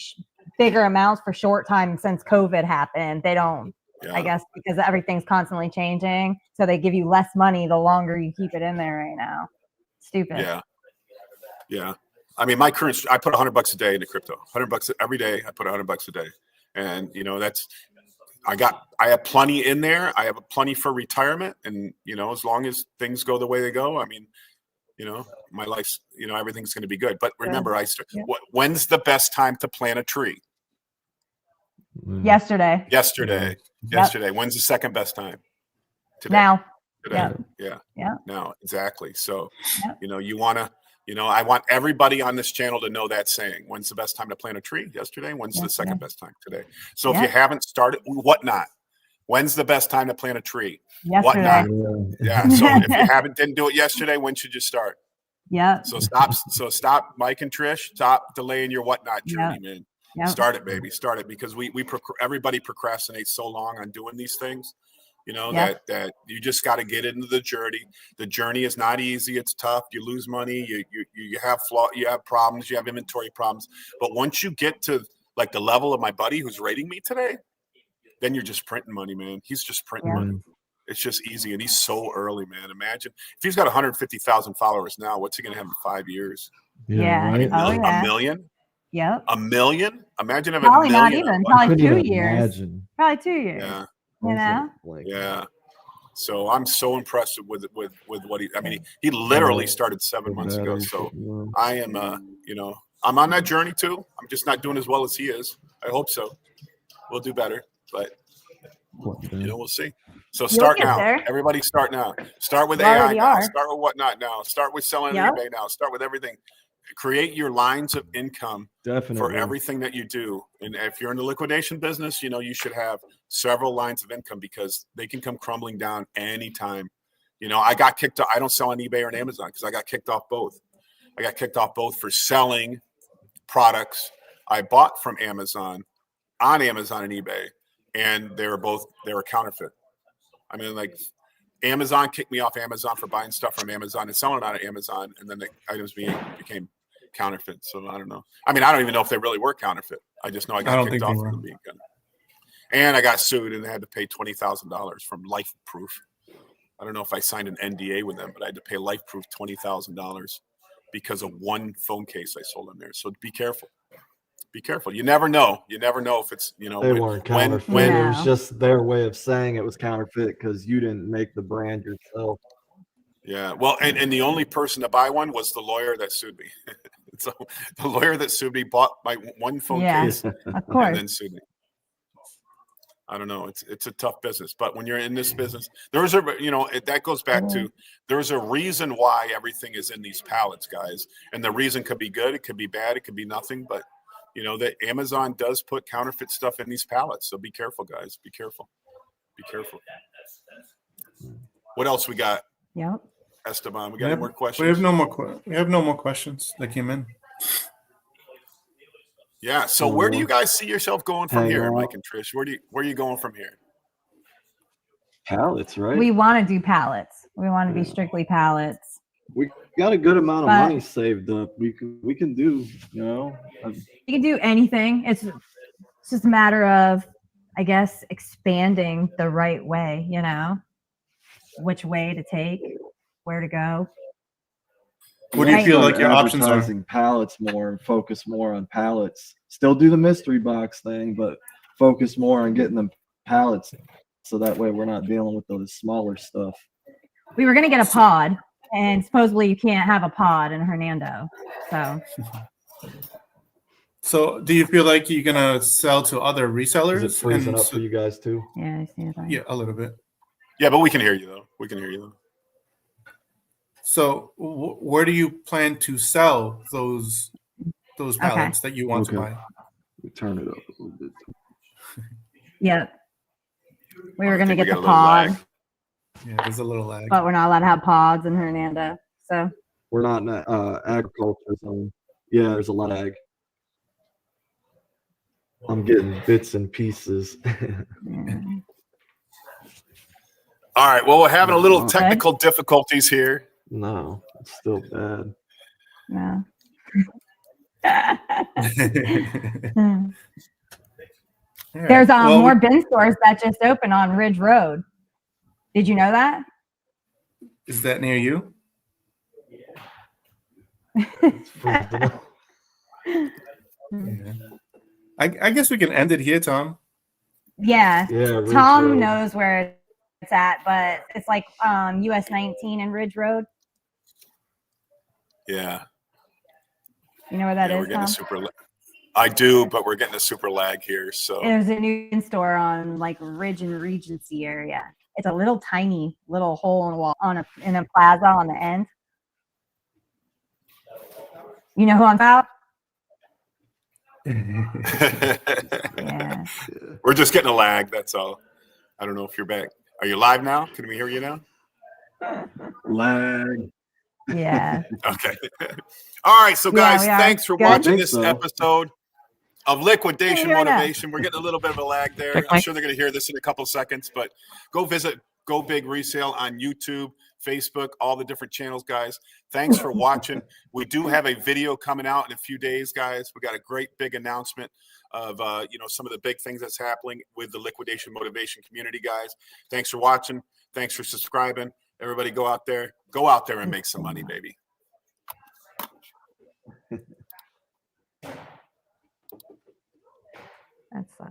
[SPEAKER 3] bigger amounts for short time since COVID happened. They don't, I guess, because everything's constantly changing. So they give you less money the longer you keep it in there right now. Stupid.
[SPEAKER 2] Yeah. Yeah. I mean, I put $100 a day into crypto. $100 every day. I put $100 a day, and I have plenty in there. I have plenty for retirement, and as long as things go the way they go, I mean, my life's, everything's going to be good. But remember, when's the best time to plant a tree?
[SPEAKER 3] Yesterday.
[SPEAKER 2] When's the second best time? Today.
[SPEAKER 3] Now.
[SPEAKER 2] Today. Yeah. Now, exactly. So, you want to, I want everybody on this channel to know that saying. When's the best time to plant a tree? Yesterday. When's the second best time? Today. So if you haven't started, whatnot? When's the best time to plant a tree?
[SPEAKER 3] Yesterday.
[SPEAKER 2] Whatnot? Yeah. So if you didn't do it yesterday, when should you start?
[SPEAKER 3] Yeah.
[SPEAKER 2] So stop, Mike and Trish. Stop delaying your whatnot journey, man. Yep. Start it, baby. Start it, because everybody procrastinates so long on doing these things. That you just got to get into the journey. The journey is not easy. It's tough. You lose money. You have you have problems. You have inventory problems. But once you get to like the level of my buddy who's rating me today, then you're just printing money, man. He's just printing money. It's just easy, and he's so early, man. Imagine if he's got 150,000 followers now. What's he gonna have in 5 years?
[SPEAKER 3] Yeah.
[SPEAKER 4] Right?
[SPEAKER 2] A million.
[SPEAKER 3] Yep.
[SPEAKER 2] A million. Imagine having
[SPEAKER 3] probably
[SPEAKER 2] a million.
[SPEAKER 3] Not even. Probably 2 years. Probably 2 years.
[SPEAKER 2] Yeah.
[SPEAKER 3] Yeah.
[SPEAKER 2] So I'm so impressed with what he literally started 7 months ago. So I am, I'm on that journey too. I'm just not doing as well as he is. I hope so. We'll do better, but we'll see. So start now. Everybody start now. Start with AI now. Start with whatnot now. Start with selling on eBay now. Start with everything. Create your lines of income for everything that you do. And if you're in the liquidation business, you should have several lines of income, because they can come crumbling down anytime. I got kicked off. I don't sell on eBay or on Amazon because I got kicked off both. I got kicked off both for selling products I bought from Amazon on Amazon and eBay, and they were counterfeit. I mean, like, Amazon kicked me off Amazon for buying stuff from Amazon and selling it on Amazon, and then the items became counterfeit. So I don't know. I mean, I don't even know if they really were counterfeit. I just know I got kicked off from being counterfeit. And I got sued and had to pay $20,000 from Life Proof. I don't know if I signed an NDA with them, but I had to pay Life Proof $20,000 because of one phone case I sold on there. So be careful. Be careful. You never know. You never know if it's, you know,
[SPEAKER 6] They weren't counterfeit. It was just their way of saying it was counterfeit because you didn't make the brand yourself.
[SPEAKER 2] Yeah. Well, and the only person to buy one was the lawyer that sued me. So the lawyer that sued me bought my one phone case
[SPEAKER 3] of course.
[SPEAKER 2] and then sued me. I don't know. It's a tough business, but when you're in this business, there's a, you know, that goes back to, there's a reason why everything is in these pallets, guys. And the reason could be good. It could be bad. It could be nothing, but you know, that Amazon does put counterfeit stuff in these pallets. So be careful, guys. Be careful. Be careful. What else we got?
[SPEAKER 3] Yep.
[SPEAKER 2] Esteban, we got any more questions?
[SPEAKER 1] We have no more questions that came in.
[SPEAKER 2] Yeah. So where do you guys see yourself going from here, Mike and Trish? Where are you going from here?
[SPEAKER 6] Pallets, right?
[SPEAKER 3] We want to do pallets. We want to be strictly pallets.
[SPEAKER 6] We got a good amount of money saved up. We can do, you know.
[SPEAKER 3] You can do anything. It's just a matter of, I guess, expanding the right way, you know, which way to take, where to go.
[SPEAKER 1] What do you feel like your options are?
[SPEAKER 4] Advertising pallets more and focus more on pallets. Still do the mystery box thing, but focus more on getting them pallets so that way we're not dealing with those smaller stuff.
[SPEAKER 3] We were going to get a pod, and supposedly you can't have a pod in Hernando.
[SPEAKER 1] So do you feel like you're going to sell to other resellers?
[SPEAKER 6] Is it freezing up for you guys too?
[SPEAKER 3] Yeah, I see that.
[SPEAKER 1] Yeah, a little bit.
[SPEAKER 2] Yeah, but we can hear you though. We can hear you though.
[SPEAKER 1] So where do you plan to sell those pallets that you want to buy?
[SPEAKER 6] We turn it up a little bit.
[SPEAKER 3] Yep. We were going to get the pod.
[SPEAKER 1] Yeah, there's a little lag.
[SPEAKER 3] But we're not allowed to have pods in Hernando. So
[SPEAKER 6] we're not in agriculture zone. Yeah, there's a lot of ag. I'm getting bits and pieces.
[SPEAKER 2] All right. Well, we're having a little technical difficulties here.
[SPEAKER 6] No, it's still bad.
[SPEAKER 3] No. There's more bin stores that just opened on Ridge Road. Did you know that?
[SPEAKER 1] Is that near you?
[SPEAKER 3] Yeah.
[SPEAKER 1] I guess we can end it here, Tom.
[SPEAKER 3] Yeah Tom knows where it's at, but it's like US 19 and Ridge Road.
[SPEAKER 2] Yeah.
[SPEAKER 3] You know where that is,
[SPEAKER 2] we're getting
[SPEAKER 3] Tom?
[SPEAKER 2] I do, but we're getting a super lag here. So
[SPEAKER 3] there's a new store on like Ridge and Regency area. It's a little tiny little hole in a wall in a plaza on the end. You know who I'm about? Yeah.
[SPEAKER 2] We're just getting a lag. That's all. I don't know if you're back. Are you live now? Can we hear you now?
[SPEAKER 4] Lag.
[SPEAKER 3] Yeah.
[SPEAKER 2] Okay. All right. So guys, thanks for watching this episode of Liquidation Motivation. We're getting a little bit of a lag there. I'm sure they're going to hear this in a couple of seconds, but go visit GoBig ReSale on YouTube, Facebook, all the different channels, guys. Thanks for watching. We do have a video coming out in a few days, guys. We got a great big announcement of some of the big things that's happening with the Liquidation Motivation community, guys. Thanks for watching. Thanks for subscribing. Everybody go out there and make some money, baby.
[SPEAKER 3] That's